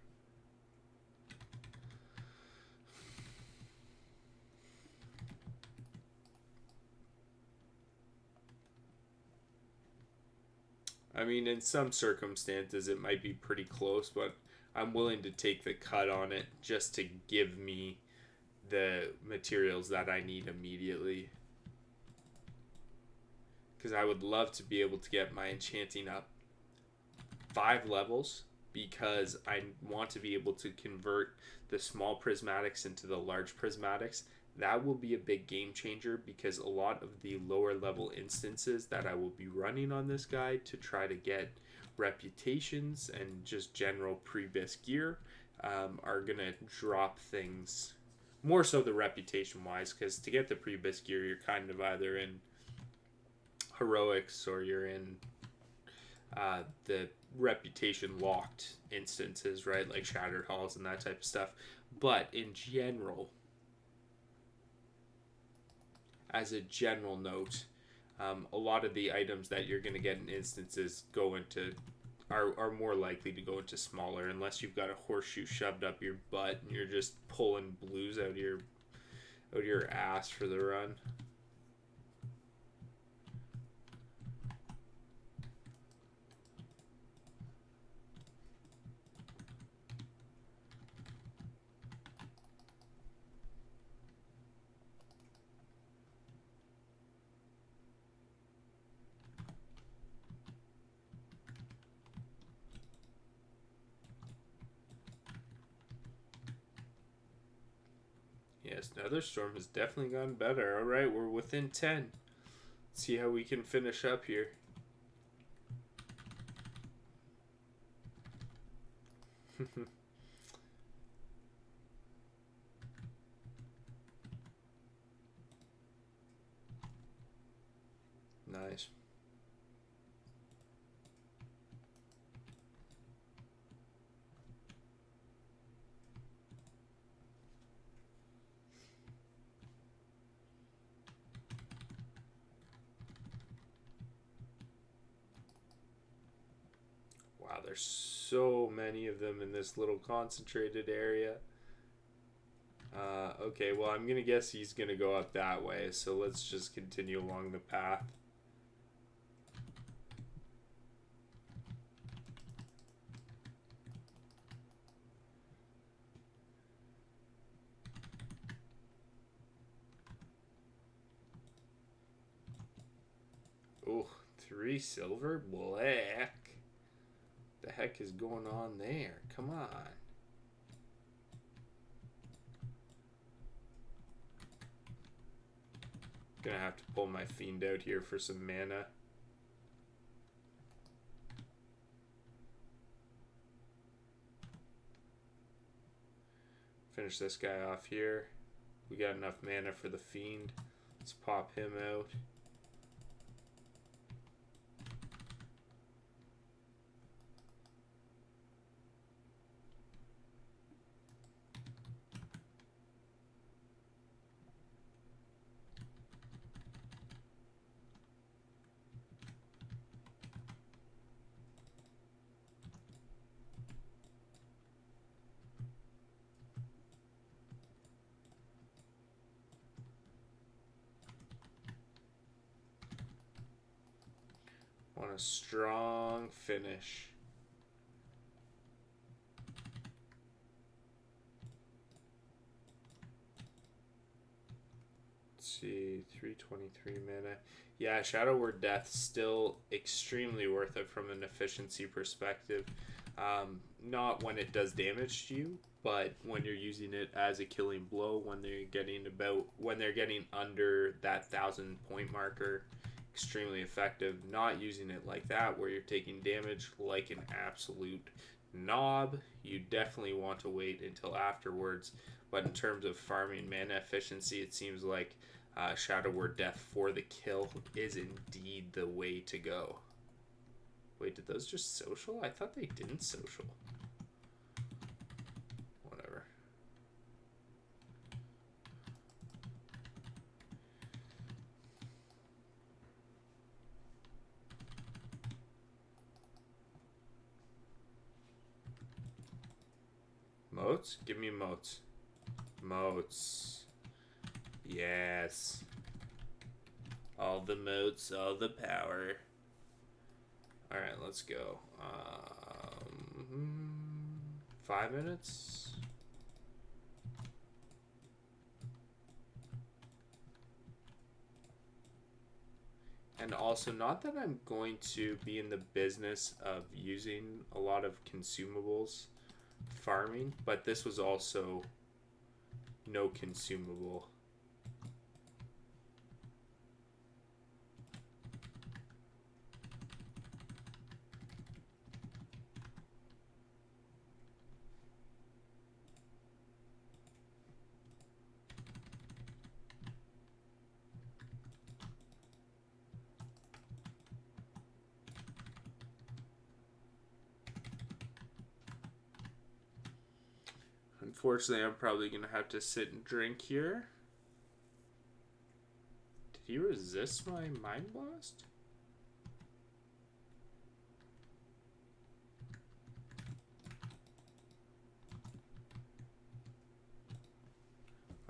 I mean, in some circumstances it might be pretty close, but I'm willing to take the cut on it just to give me the materials that I need immediately. Because I would love to be able to get my enchanting up 5 levels, because I want to be able to convert the small prismatics into the large prismatics. That will be a big game changer, because a lot of the lower level instances that I will be running on this guy to try to get reputations and just general pre-bis gear are going to drop things. More so the reputation wise, because to get the pre-bis gear, you're kind of either in heroics or you're in the reputation locked instances, right? Like Shattered Halls and that type of stuff. But in general, as a general note, a lot of the items that you're going to get in instances are more likely to go into smaller, unless you've got a horseshoe shoved up your butt and you're just pulling blues out of your ass for the run. Yes, Netherstorm has definitely gotten better. Alright, we're within 10. Let's see how we can finish up here. Nice. there's so many of them in this little concentrated area. Okay, well, I'm gonna guess he's gonna go up that way, so let's just continue along the path. Oh, 3 silver? Black. The heck is going on there? Come on. Gonna have to pull my fiend out here for some mana. Finish this guy off here. We got enough mana for the fiend. Let's pop him out. Want a strong finish. Let's see, 323 mana. Yeah, Shadow Word Death still extremely worth it from an efficiency perspective. Not when it does damage to you, but when you're using it as a killing blow, when they're getting under that 1,000 point marker. Extremely effective. Not using it like that where you're taking damage like an absolute knob. You definitely want to wait until afterwards, but in terms of farming mana efficiency, it seems like Shadow Word Death for the kill is indeed the way to go. Wait, did those just social? I thought they didn't social. Whatever. Moats? Give me moats. Moats. Yes. All the moats, all the power. Alright, let's go. 5 minutes? And also, not that I'm going to be in the business of using a lot of consumables farming, but this was also no consumable. Unfortunately, I'm probably going to have to sit and drink here. Did he resist my Mind Blast?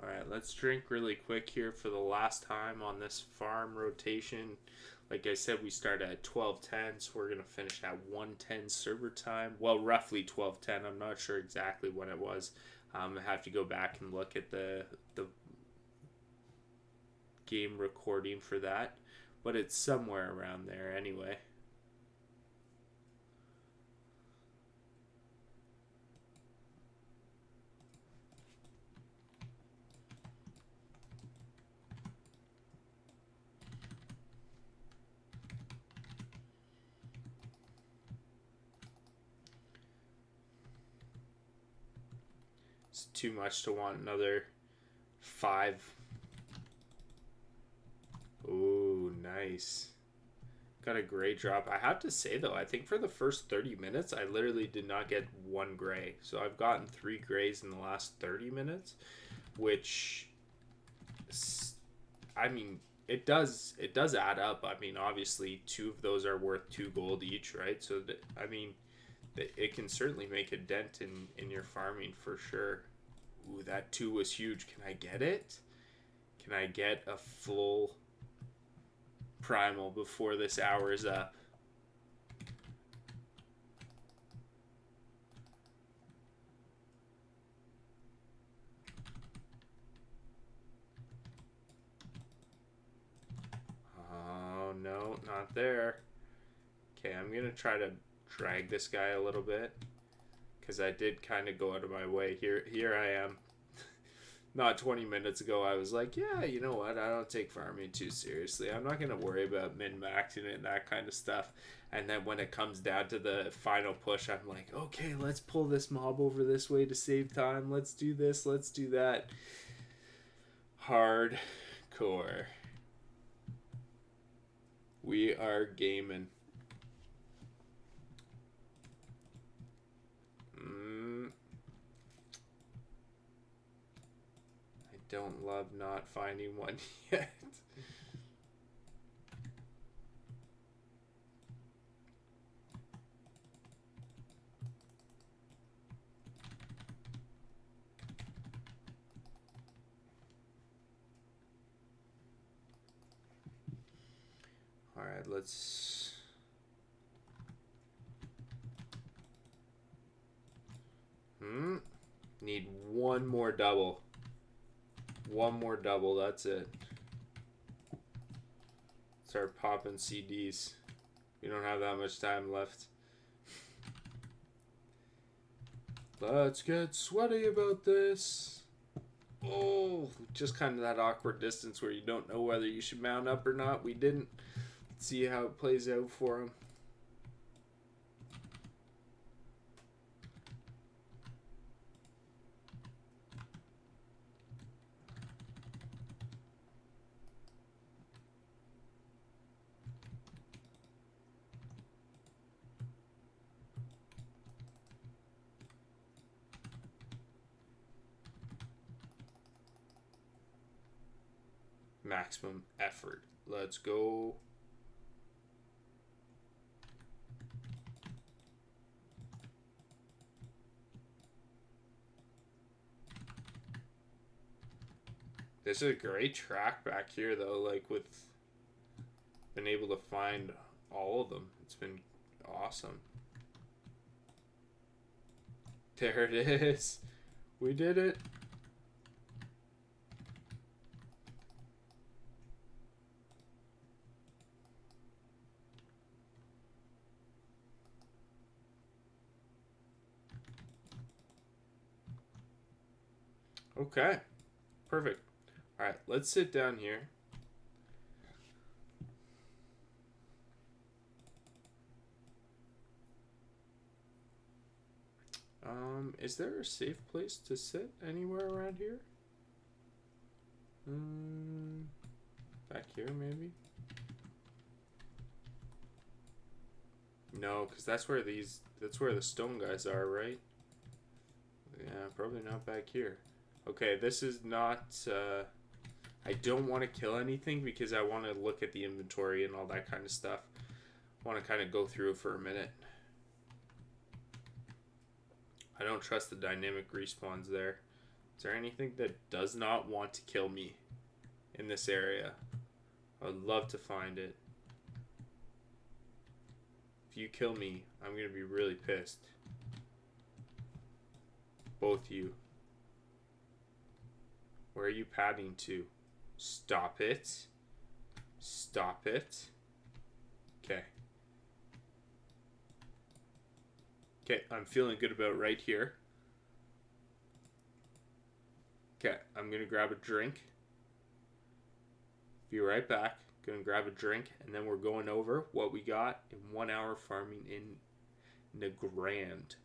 Alright, let's drink really quick here for the last time on this farm rotation. Like I said, we start at 12:10, so we're going to finish at 1:10 server time. Well, roughly 12:10. I'm not sure exactly when it was. I have to go back and look at the game recording for that. But it's somewhere around there anyway. Too much to want another 5. Ooh, nice. Got a gray drop. I have to say though, I think for the first 30 minutes I literally did not get 1 gray. So I've gotten 3 grays in the last 30 minutes, which, I mean, it does add up. I mean, obviously 2 of those are worth 2 gold each, right? So I mean, it can certainly make a dent in your farming for sure. Ooh, that 2 was huge. Can I get it? Can I get a full primal before this hour is up? Oh, no, not there. Okay, I'm going to try to drag this guy a little bit, because I did kind of go out of my way. Here I am. Not 20 minutes ago, I was like, yeah, you know what? I don't take farming too seriously. I'm not going to worry about min-maxing it and that kind of stuff. And then when it comes down to the final push, I'm like, okay, let's pull this mob over this way to save time. Let's do this. Let's do that. Hardcore. We are gaming. I don't love not finding one yet. All right, let's... Need one more double. One more double, that's it. Start popping CDs. We don't have that much time left. Let's get sweaty about this. Oh, just kind of that awkward distance where you don't know whether you should mount up or not. We didn't. Let's see how it plays out for him. Maximum effort. Let's go. This is a great track back here, though. Like, with been able to find all of them. It's been awesome. There it is. We did it. Okay. Perfect. All right, let's sit down here. Is there a safe place to sit anywhere around here? Back here, maybe? No, because that's where the stone guys are, right? Yeah, probably not back here. Okay, this is not, I don't want to kill anything because I want to look at the inventory and all that kind of stuff. I want to kind of go through it for a minute. I don't trust the dynamic respawns there. Is there anything that does not want to kill me in this area? I would love to find it. If you kill me, I'm going to be really pissed. Both you. Where are you padding to? Stop it. Stop it. Okay. Okay, I'm feeling good about right here. Okay, I'm going to grab a drink. Be right back. Going to grab a drink, and then we're going over what we got in 1 hour farming in Nagrand.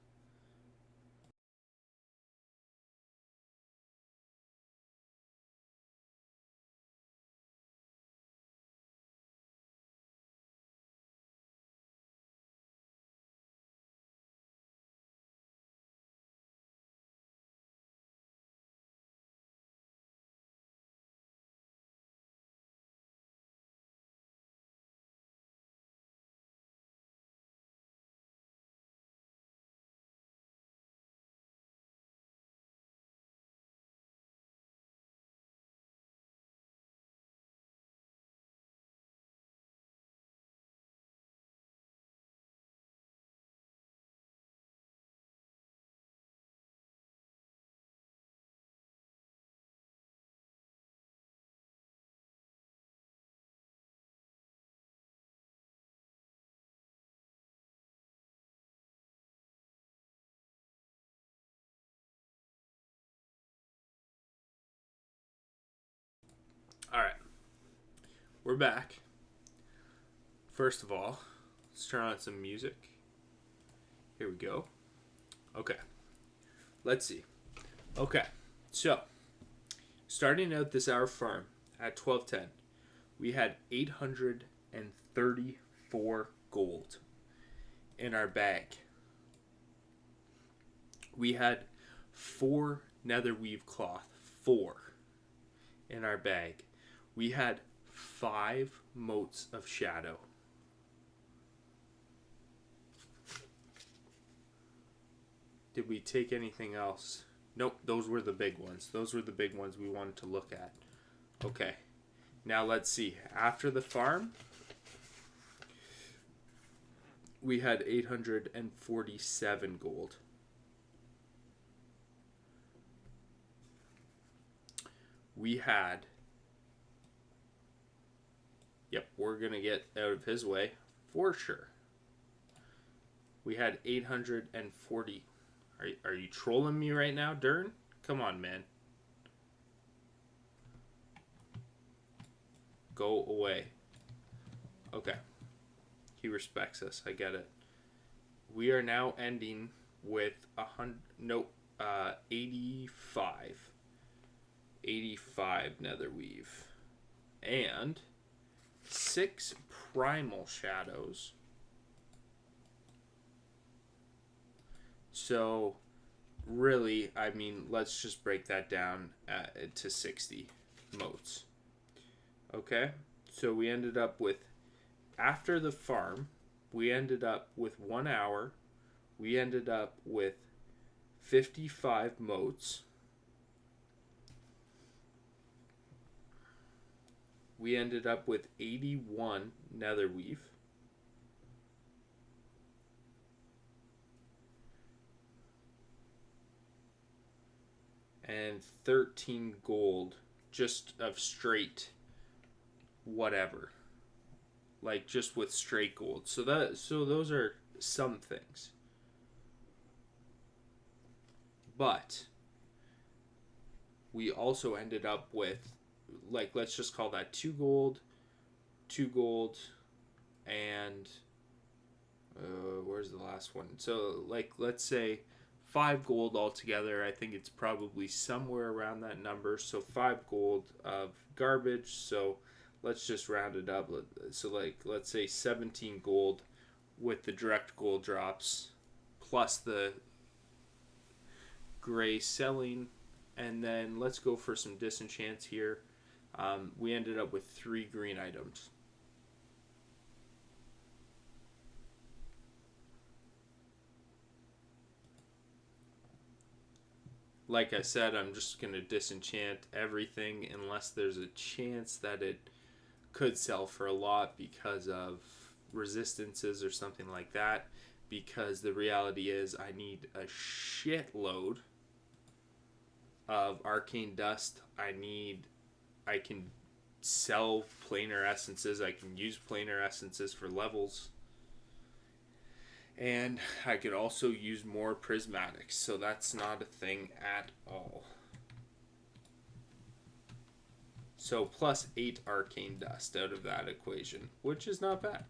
we're back. First of all, let's turn on some music. Here we go. Okay. Let's see. Okay. So, starting out this hour farm at 12:10, we had 834 gold in our bag. We had 4 nether weave cloth, 4 in our bag. We had 5 motes of shadow. Did we take anything else? Nope, those were the big ones. Those were the big ones we wanted to look at. Okay, now let's see. After the farm, we had 847 gold. We had... Yep, we're going to get out of his way for sure. We had 840... Are you trolling me right now, Dern? Come on, man. Go away. Okay. He respects us. I get it. We are now ending with 85. 85 nether weave. And 6 primal shadows. So, really, I mean, let's just break that down to 60 motes. Okay? So we ended up with, after the farm, we ended up with 1 hour. We ended up with 55 motes. We ended up with 81 nether weave. And 13 gold, just of straight whatever, like just with straight gold. So those are some things, but we also ended up with, like, let's just call that 2 gold, and where's the last one? So, like, let's say 5 gold altogether. I think it's probably somewhere around that number. So 5 gold of garbage. So let's just round it up. So, like, let's say 17 gold with the direct gold drops plus the gray selling. And then let's go for some disenchants here. We ended up with 3 green items. Like I said, I'm just going to disenchant everything unless there's a chance that it could sell for a lot because of resistances or something like that. Because the reality is I need a shitload of arcane dust. I can sell planar essences. I can use planar essences for levels. And I could also use more prismatics, so that's not a thing at all. So plus 8 arcane dust out of that equation, which is not bad.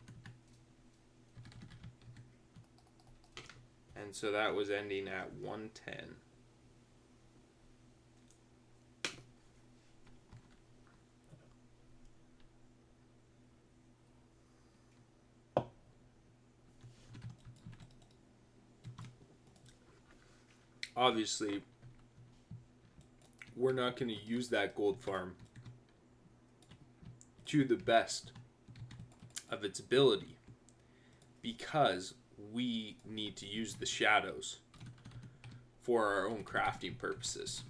And so that was ending at 110. Obviously, we're not going to use that gold farm to the best of its ability because we need to use the shadows for our own crafting purposes.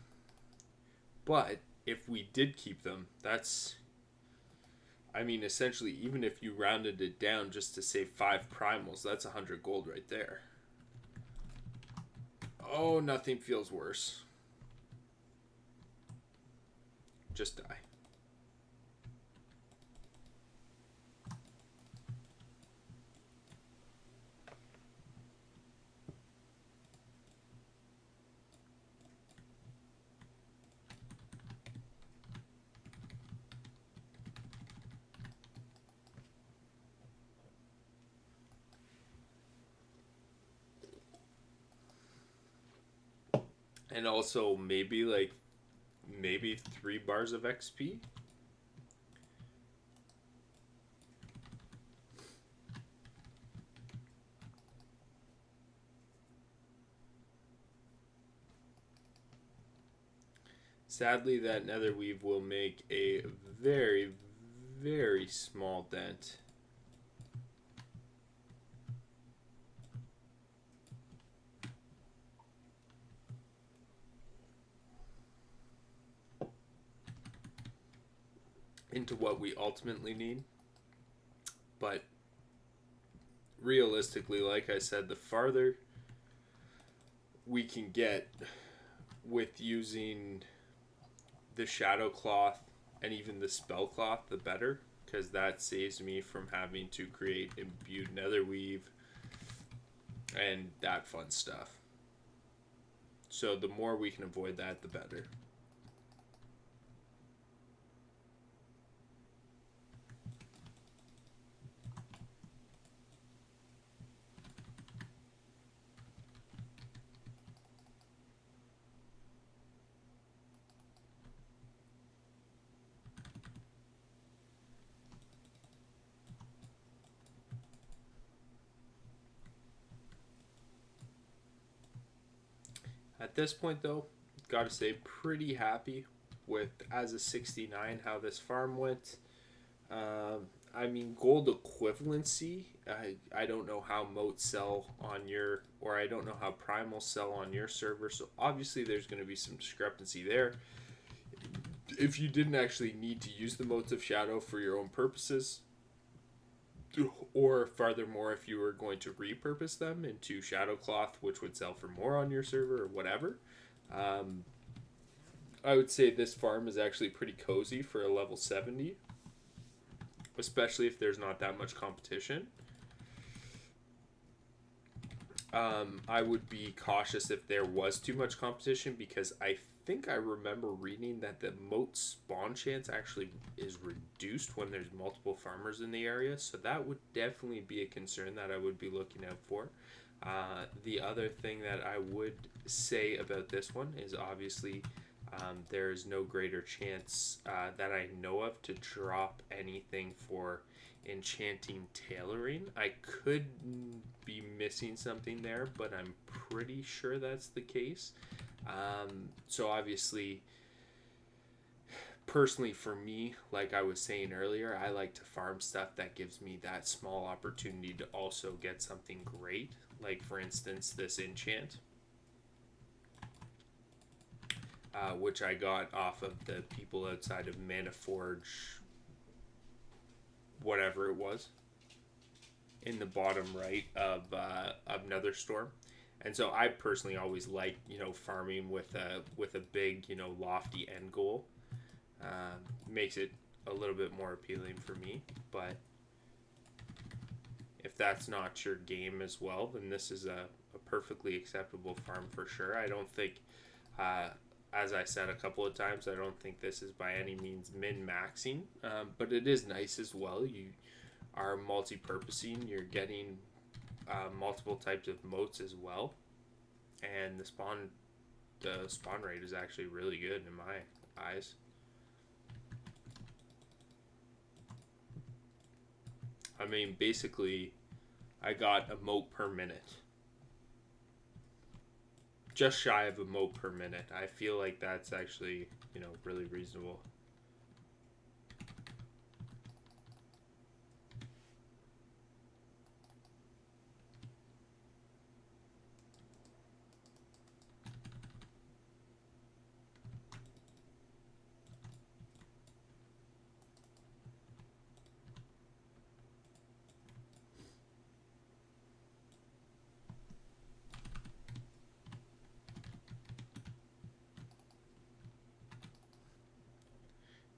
But if we did keep them, that's, I mean, essentially, even if you rounded it down just to say 5 primals, that's 100 gold right there. Oh, nothing feels worse. Just die. And also maybe 3 bars of XP. Sadly, that nether weave will make a very, very small dent. Into what we ultimately need. But realistically, like I said, the farther we can get with using the shadow cloth and even the spell cloth, the better, because that saves me from having to create imbued nether weave and that fun stuff. So the more we can avoid that, the better. At this point, though, gotta say, pretty happy with, as a 69, how this farm went. I mean, gold equivalency, I don't know how moats sell on your, or I don't know how primal sell on your server, so obviously there's going to be some discrepancy there. If you didn't actually need to use the motes of shadow for your own purposes, or furthermore, if you were going to repurpose them into shadow cloth, which would sell for more on your server or whatever, I would say this farm is actually pretty cozy for a level 70, especially if there's not that much competition. I would be cautious if there was too much competition, because I think I remember reading that the moat spawn chance actually is reduced when there's multiple farmers in the area, so that would definitely be a concern that I would be looking out for. The other thing that I would say about this one is obviously there is no greater chance that I know of to drop anything for enchanting tailoring. I could be missing something there, but I'm pretty sure that's the case. So obviously, personally for me, like I was saying earlier, I like to farm stuff that gives me that small opportunity to also get something great, like for instance this enchant, which I got off of the people outside of Mana Forge, whatever it was, in the bottom right of Netherstorm. And so I personally always like, farming with a big, lofty end goal. Makes it a little bit more appealing for me. But if that's not your game as well, then this is a perfectly acceptable farm for sure. I don't think, as I said a couple of times, I don't think this is by any means min-maxing. But it is nice as well. You are multi-purposing. You're getting multiple types of moats as well, and the spawn rate is actually really good in my eyes. I mean, basically, I got a moat per minute, just shy of a moat per minute. I feel like that's actually, really reasonable.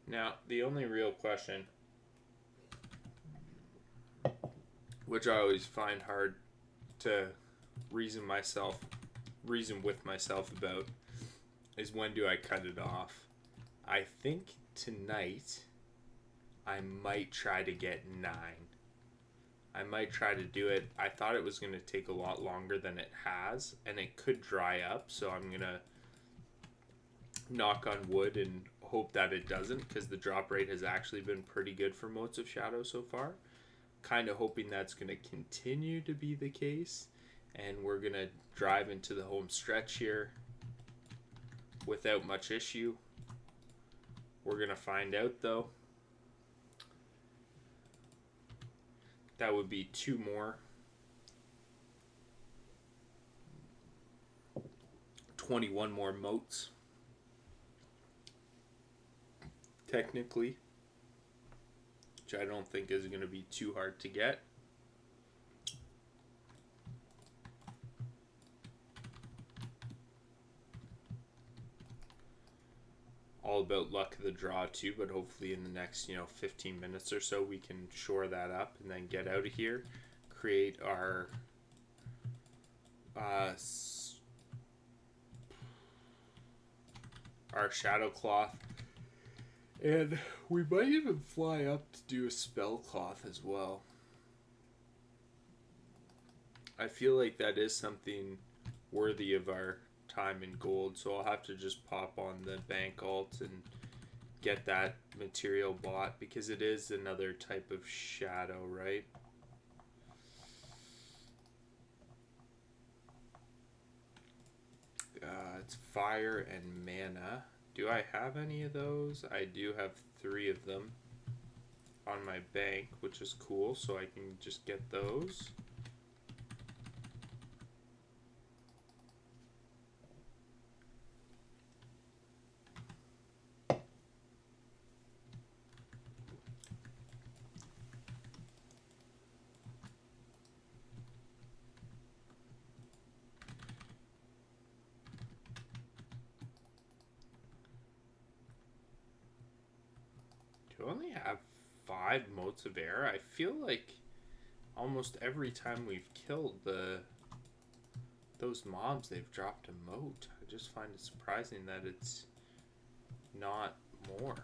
Now, the only real question, which I always find hard to reason with myself about, is when do I cut it off? I think tonight I might try to get 9. I might try to do it. I thought it was going to take a lot longer than it has, and it could dry up, so I'm going to knock on wood and hope that it doesn't, because the drop rate has actually been pretty good for Motes of Shadow so far. Kind of hoping that's going to continue to be the case, and we're going to drive into the home stretch here without much issue. We're going to find out, though. That would be 2 more. 21 more motes. Technically. Which I don't think is going to be too hard to get. All about luck of the draw too, but hopefully in the next 15 minutes or so we can shore that up and then get out of here, create our shadow cloth, and we might even fly up to do a spell cloth as well. I feel like that is something worthy of our time in gold, so I'll have to just pop on the bank alt and get that material bought, because it is another type of shadow, right? It's fire and mana. Do I have any of those? I do have 3 of them on my bank, which is cool, so I can just get those. Only have 5 motes of air. I feel like almost every time we've killed those mobs, they've dropped a mote. I just find it surprising that it's not more.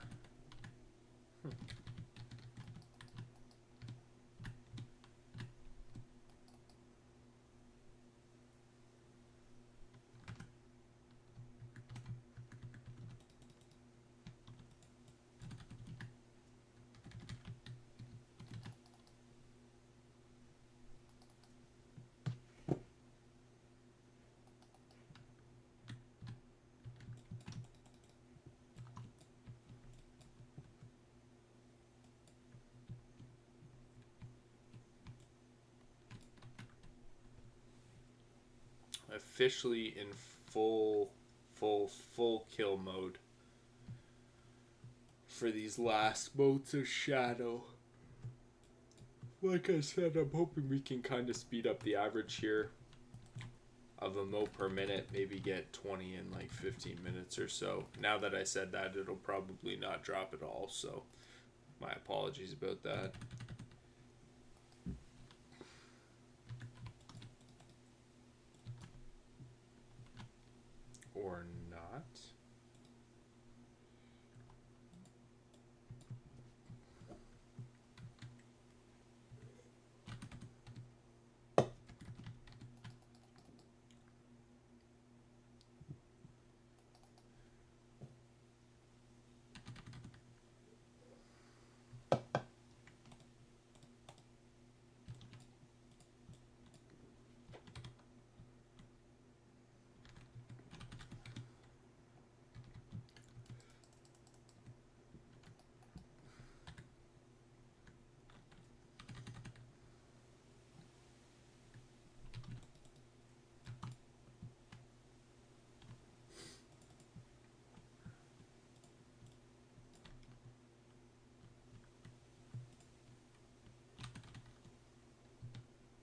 Officially in full kill mode for these last motes of shadow. Like I said, I'm hoping we can kind of speed up the average here of a mote per minute, maybe get 20 in like 15 minutes or so. Now that I said that, it'll probably not drop at all, so my apologies about that. Or not.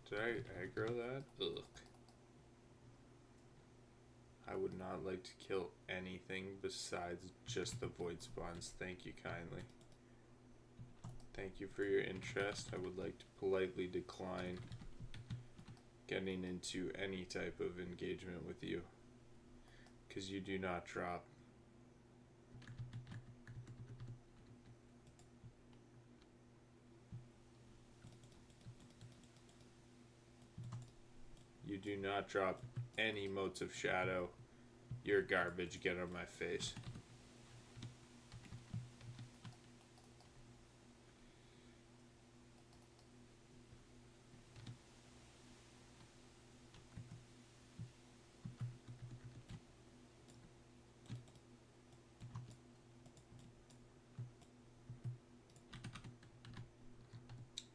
Did I aggro that? Ugh. I would not like to kill anything besides just the void spawns. Thank you kindly. Thank you for your interest. I would like to politely decline getting into any type of engagement with you, because you do not drop. You do not drop any motes of shadow You're garbage. Get out of my face.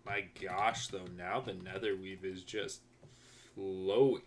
My gosh, though, now the netherweave is just flowing.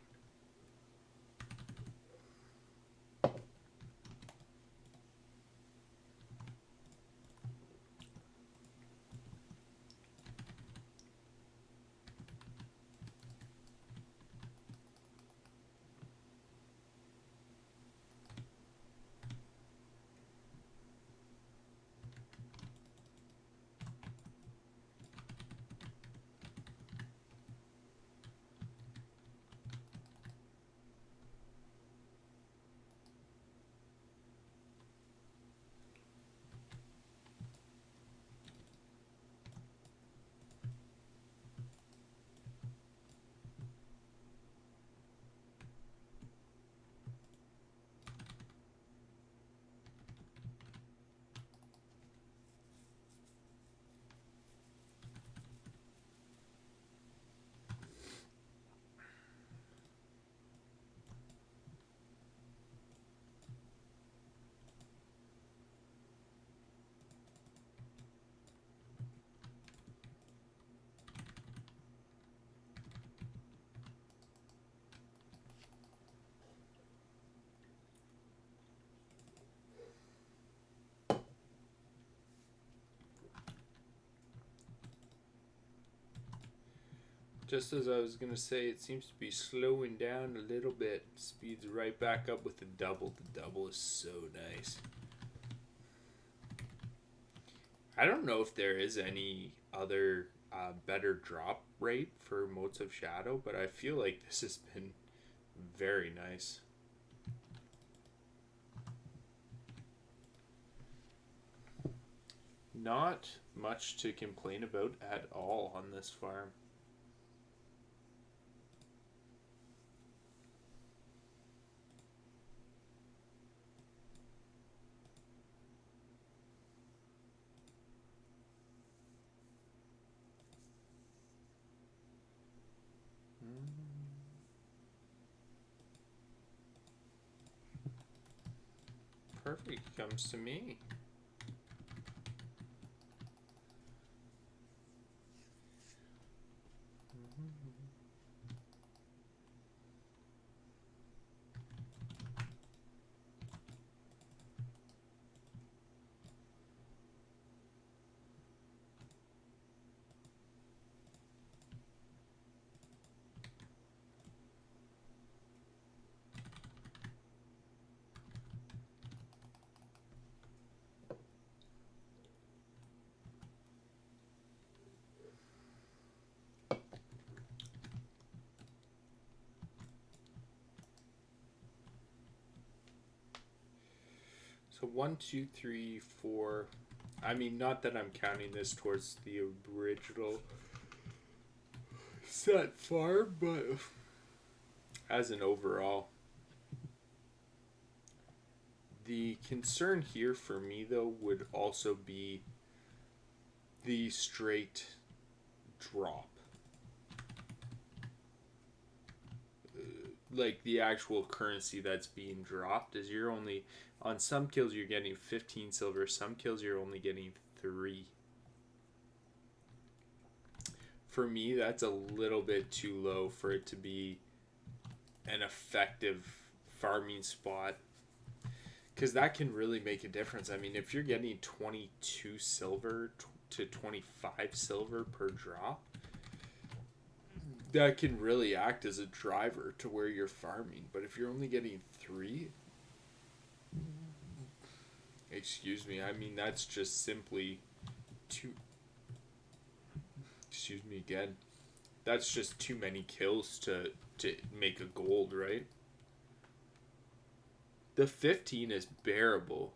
Just as I was going to say, it seems to be slowing down a little bit. Speeds right back up with the double. The double is so nice. I don't know if there is any other better drop rate for Motes of Shadow, but I feel like this has been very nice. Not much to complain about at all on this farm. Perfect comes to me. So 1, 2, 3, 4. I mean, not that I'm counting this towards the original set farm, but as an overall. The concern here for me, though, would also be the straight drop. Like the actual currency that's being dropped is you're only on some kills you're getting 15 silver, some kills you're only getting 3. For me, that's a little bit too low for it to be an effective farming spot, because that can really make a difference. I mean, if you're getting 22 silver to 25 silver per drop, that can really act as a driver to where you're farming. But if you're only getting 3, excuse me, I mean, that's just simply too, excuse me again, that's just too many kills to make a gold, right? The 15 is bearable.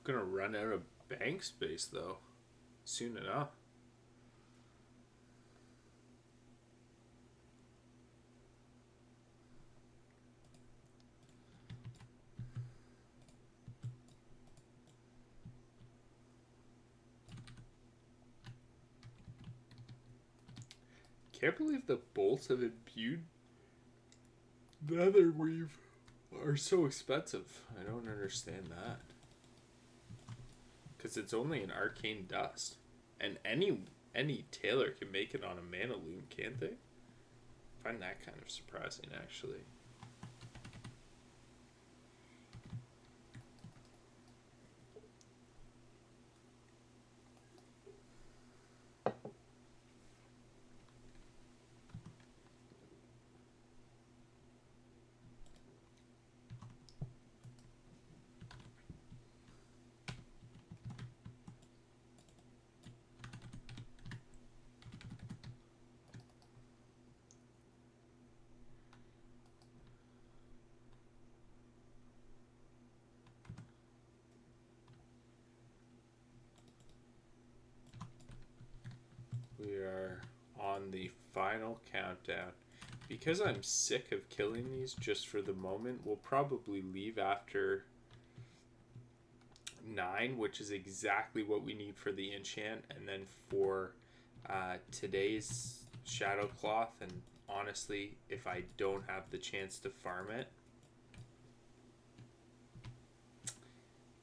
gonna run out of bank space though, soon enough. Can't believe the bolts of imbued netherweave are so expensive. I don't understand that. Because it's only an arcane dust. And any tailor can make it on a mana loom, can't they? I find that kind of surprising, actually. We are on the final countdown. Because I'm sick of killing these just for the moment, we'll probably leave after 9, which is exactly what we need for the enchant, and then for today's Shadow Cloth. And honestly, if I don't have the chance to farm it,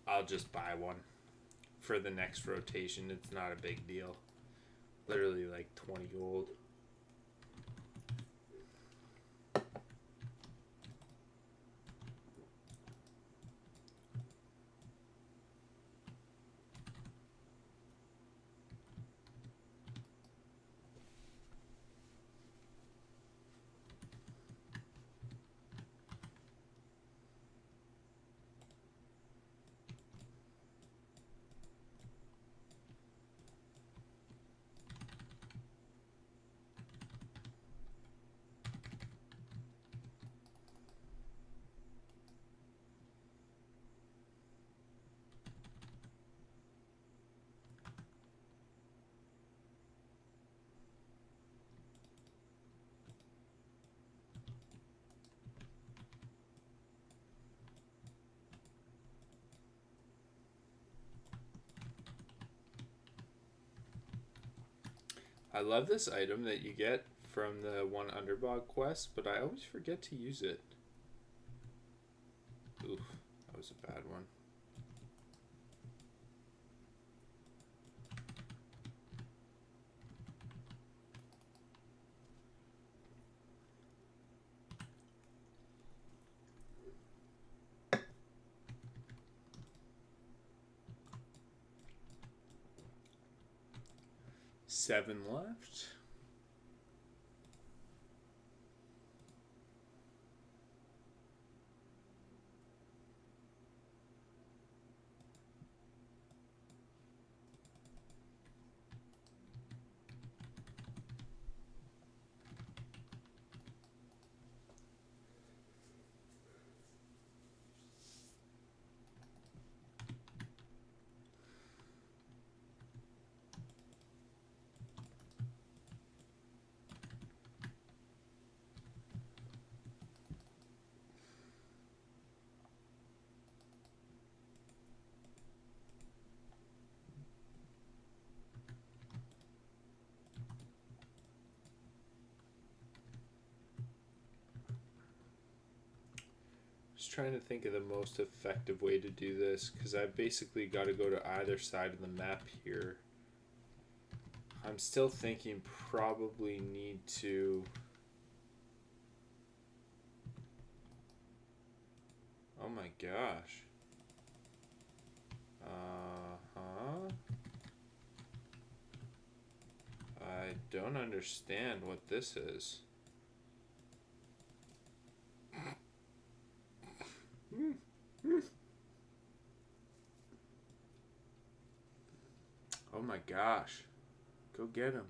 I'll just buy one for the next rotation. It's not a big deal. Literally like 20 gold. I love this item that you get from the one Underbog quest, but I always forget to use it. Oof, that was a bad one. Seven left. Just trying to think of the most effective way to do this, because I've basically got to go to either side of the map here. I'm still thinking probably need to... Oh my gosh. I don't understand what this is. Oh my gosh. Go get him.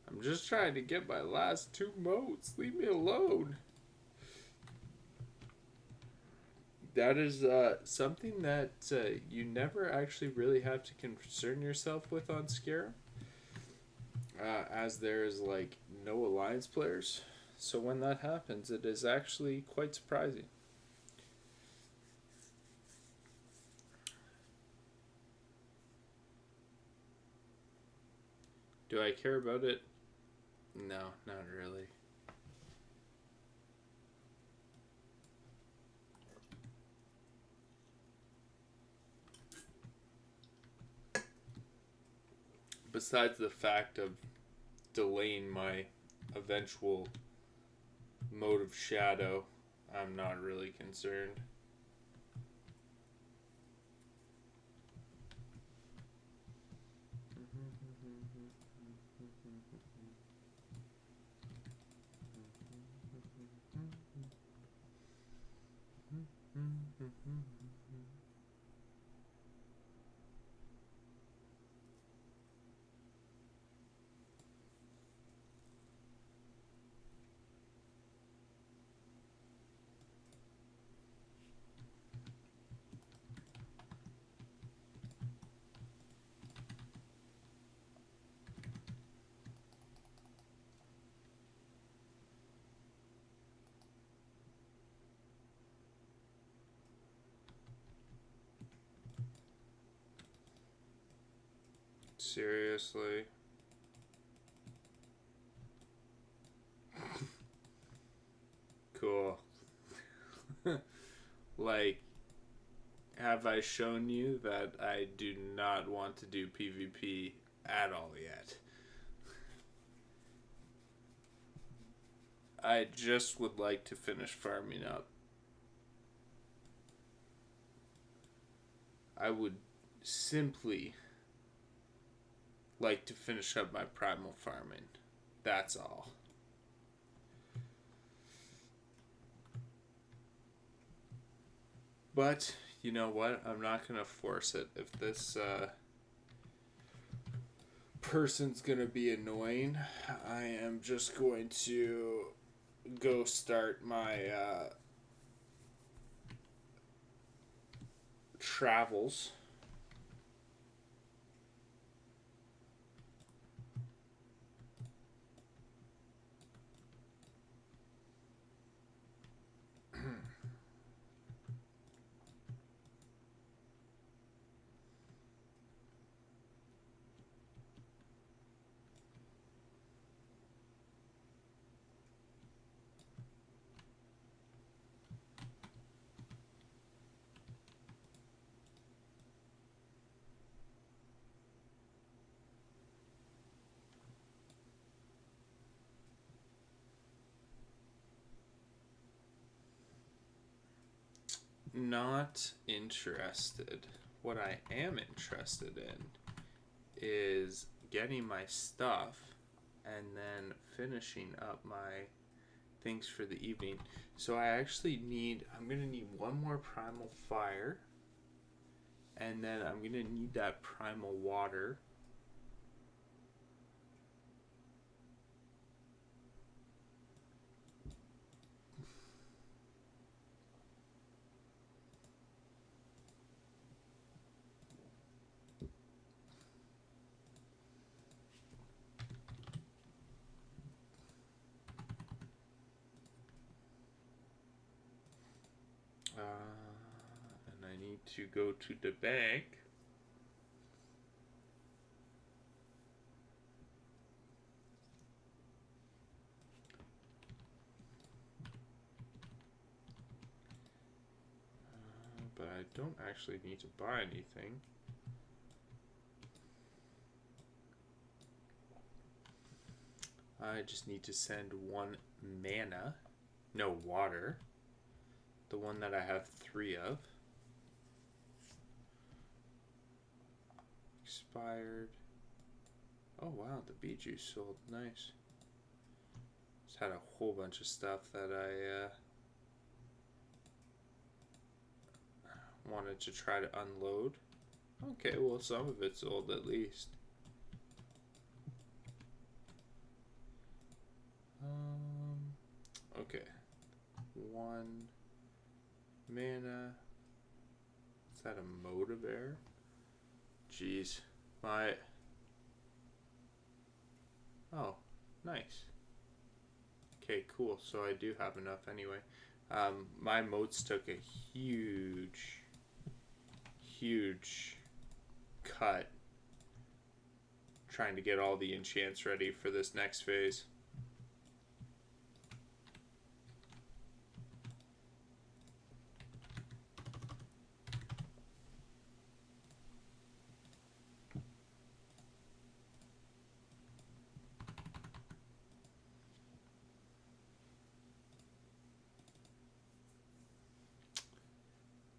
I'm I'm just trying to get my last 2 motes. Leave me alone. That is something that you never actually really have to concern yourself with on Scarab. As there is like no alliance players. So when that happens, it is actually quite surprising. Do I care about it? No, not really. Besides the fact of delaying my eventual mode of shadow, I'm not really concerned. Seriously. Cool. Like, have I shown you that I do not want to do PvP at all yet? I just would like to finish farming up. I would simply like to finish up my primal farming. That's all. But, you know what? I'm not going to force it. If this person's going to be annoying, I am just going to go start my travels. Not interested. What I am interested in is getting my stuff and then finishing up my things for the evening. So I'm going to need one more primal fire, and then I'm going to need that primal water. And I need to go to the bank. But I don't actually need to buy anything. I just need to send 1 mana. No, water. The one that I have 3 of. Expired. Oh wow, the bee juice sold. Nice. Just had a whole bunch of stuff that I wanted to try to unload. Okay, well some of it sold at least. Okay. 1 mana. Is that a mode of air? Jeez. My... Oh, nice. Okay, cool. So I do have enough anyway. My moats took a huge cut trying to get all the enchants ready for this next phase.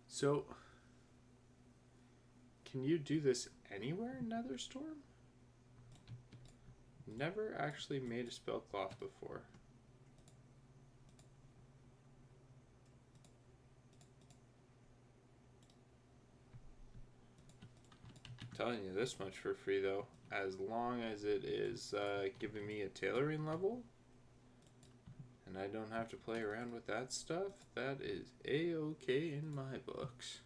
So, can you do this anywhere in Netherstorm? Never actually made a spellcloth before. I'm telling you this much for free though. As long as it is giving me a tailoring level, and I don't have to play around with that stuff, that is a-okay in my books.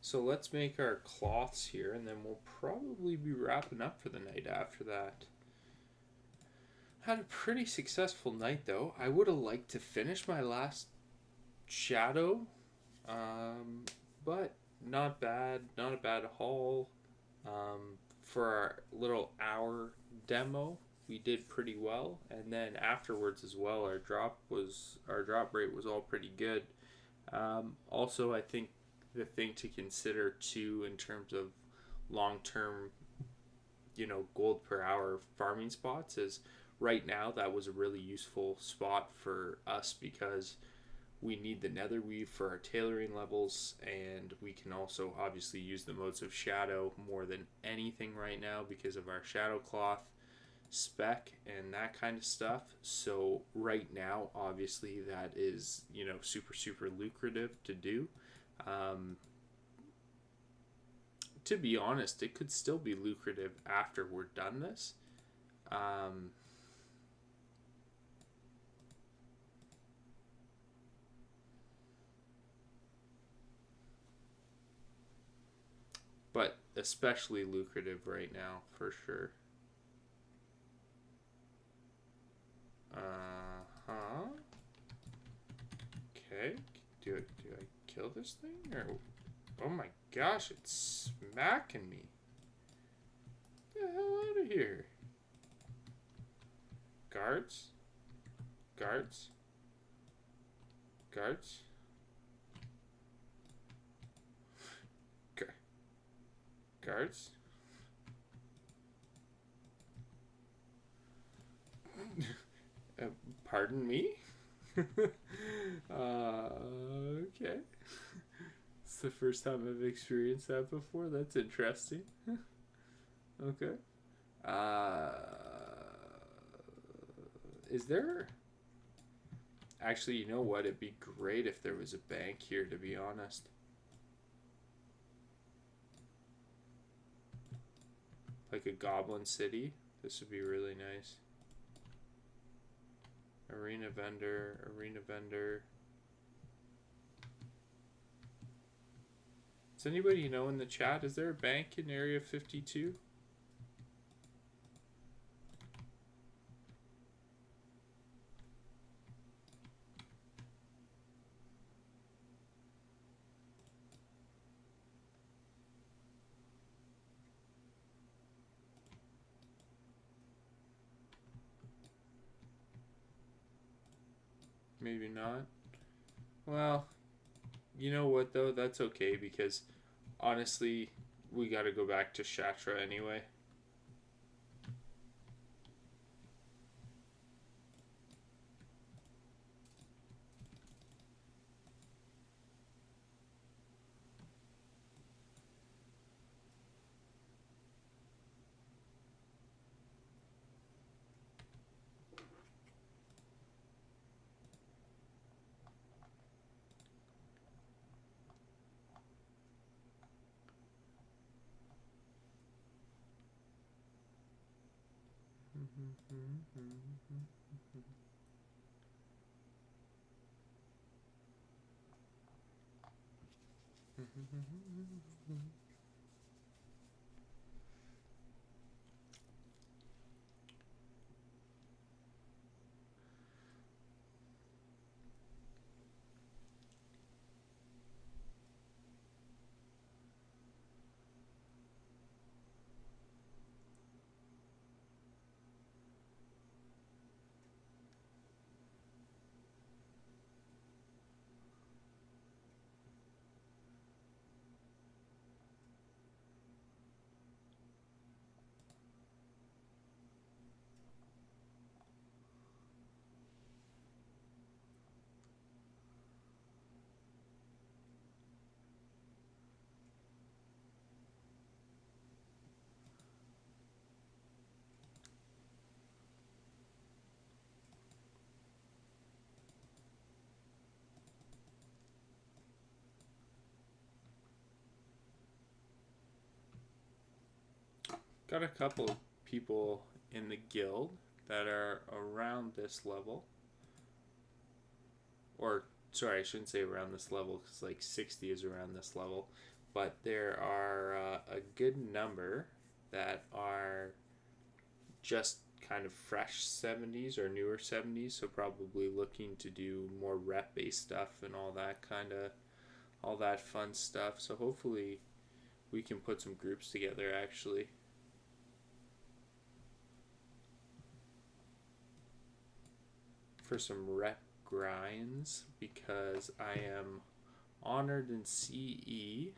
So let's make our cloths here, and then we'll probably be wrapping up for the night after that. Had a pretty successful night, though. I would have liked to finish my last shadow, but not bad. Not a bad haul. For our little hour demo, we did pretty well, and then afterwards as well, our drop rate was all pretty good. Also, I think the thing to consider too in terms of long-term, gold per hour farming spots is right now that was a really useful spot for us because we need the nether weave for our tailoring levels, and we can also obviously use the modes of shadow more than anything right now because of our shadow cloth spec and that kind of stuff. So right now obviously that is super lucrative to do. To be honest, it could still be lucrative after we're done this. But especially lucrative right now, for sure. Okay. Do I kill this thing? Or... Oh my gosh, it's smacking me. Get the hell out of here. Guards? Guards? Guards? Guards? Pardon me? Okay. It's the first time I've experienced that before. That's interesting. Okay. Is there... Actually, you know what? It'd be great if there was a bank here, to be honest. Like a goblin city. This would be really nice. Arena vendor, arena vendor. Does anybody know in the chat, is there a bank in Area 52? Maybe not. Well, you know what though? That's okay because honestly, we got to go back to Shatra anyway. Got a couple of people in the guild that are around this level. Or, sorry, I shouldn't say around this level because like 60 is around this level. But there are a good number that are just kind of fresh 70s or newer 70s. So probably looking to do more rep-based stuff and all that fun stuff. So hopefully we can put some groups together actually. For some rep grinds because I am honored in CE,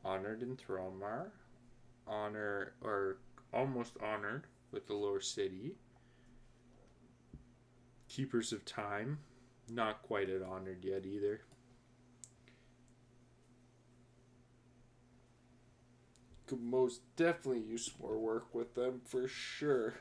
honored in Thromar, almost honored with the Lower City. Keepers of Time, not quite at honored yet either. Could most definitely use more work with them for sure.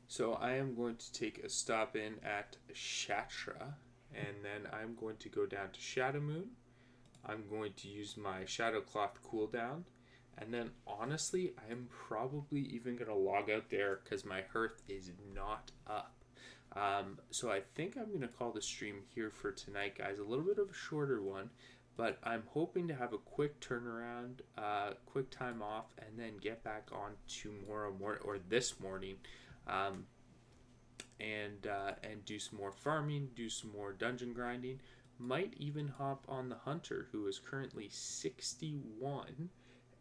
So I am going to take a stop in at Shatra, and then I'm going to go down to Shadow Moon. I'm going to use my Shadow Cloth cooldown, and then honestly, I am probably even going to log out there because my hearth is not up. So I think I'm going to call the stream here for tonight, guys. A little bit of a shorter one, but I'm hoping to have a quick turnaround, quick time off, and then get back on tomorrow morning or this morning. And do some more farming, do some more dungeon grinding. Might even hop on the Hunter, who is currently 61.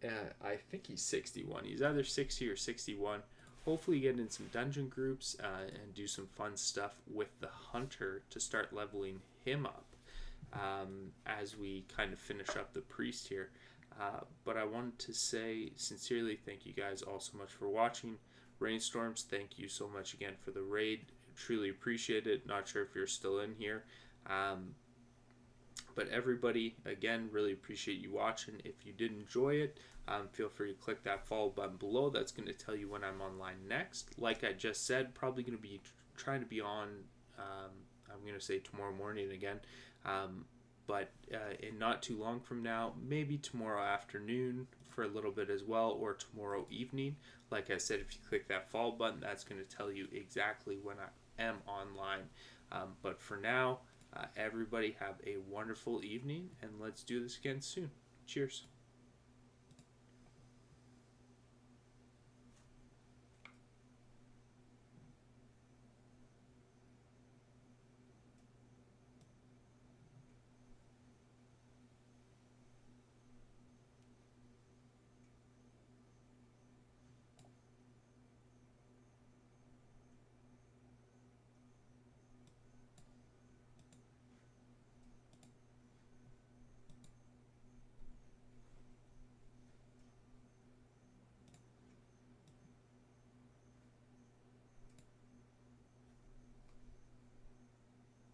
I think he's 61. He's either 60 or 61. Hopefully get in some dungeon groups and do some fun stuff with the Hunter to start leveling him up as we kind of finish up the Priest here. But I wanted to say sincerely thank you guys all so much for watching. Rainstorms, thank you so much again for the raid. Truly appreciate it. Not sure if you're still in here. But everybody, again, really appreciate you watching. If you did enjoy it, feel free to click that follow button below. That's going to tell you when I'm online next. Like I just said, probably going to be trying to be on, I'm going to say tomorrow morning again. But in not too long from now, maybe tomorrow afternoon for a little bit as well, or tomorrow evening. Like I said, if you click that follow button, that's going to tell you exactly when I am online. But for now, everybody have a wonderful evening, and let's do this again soon. Cheers.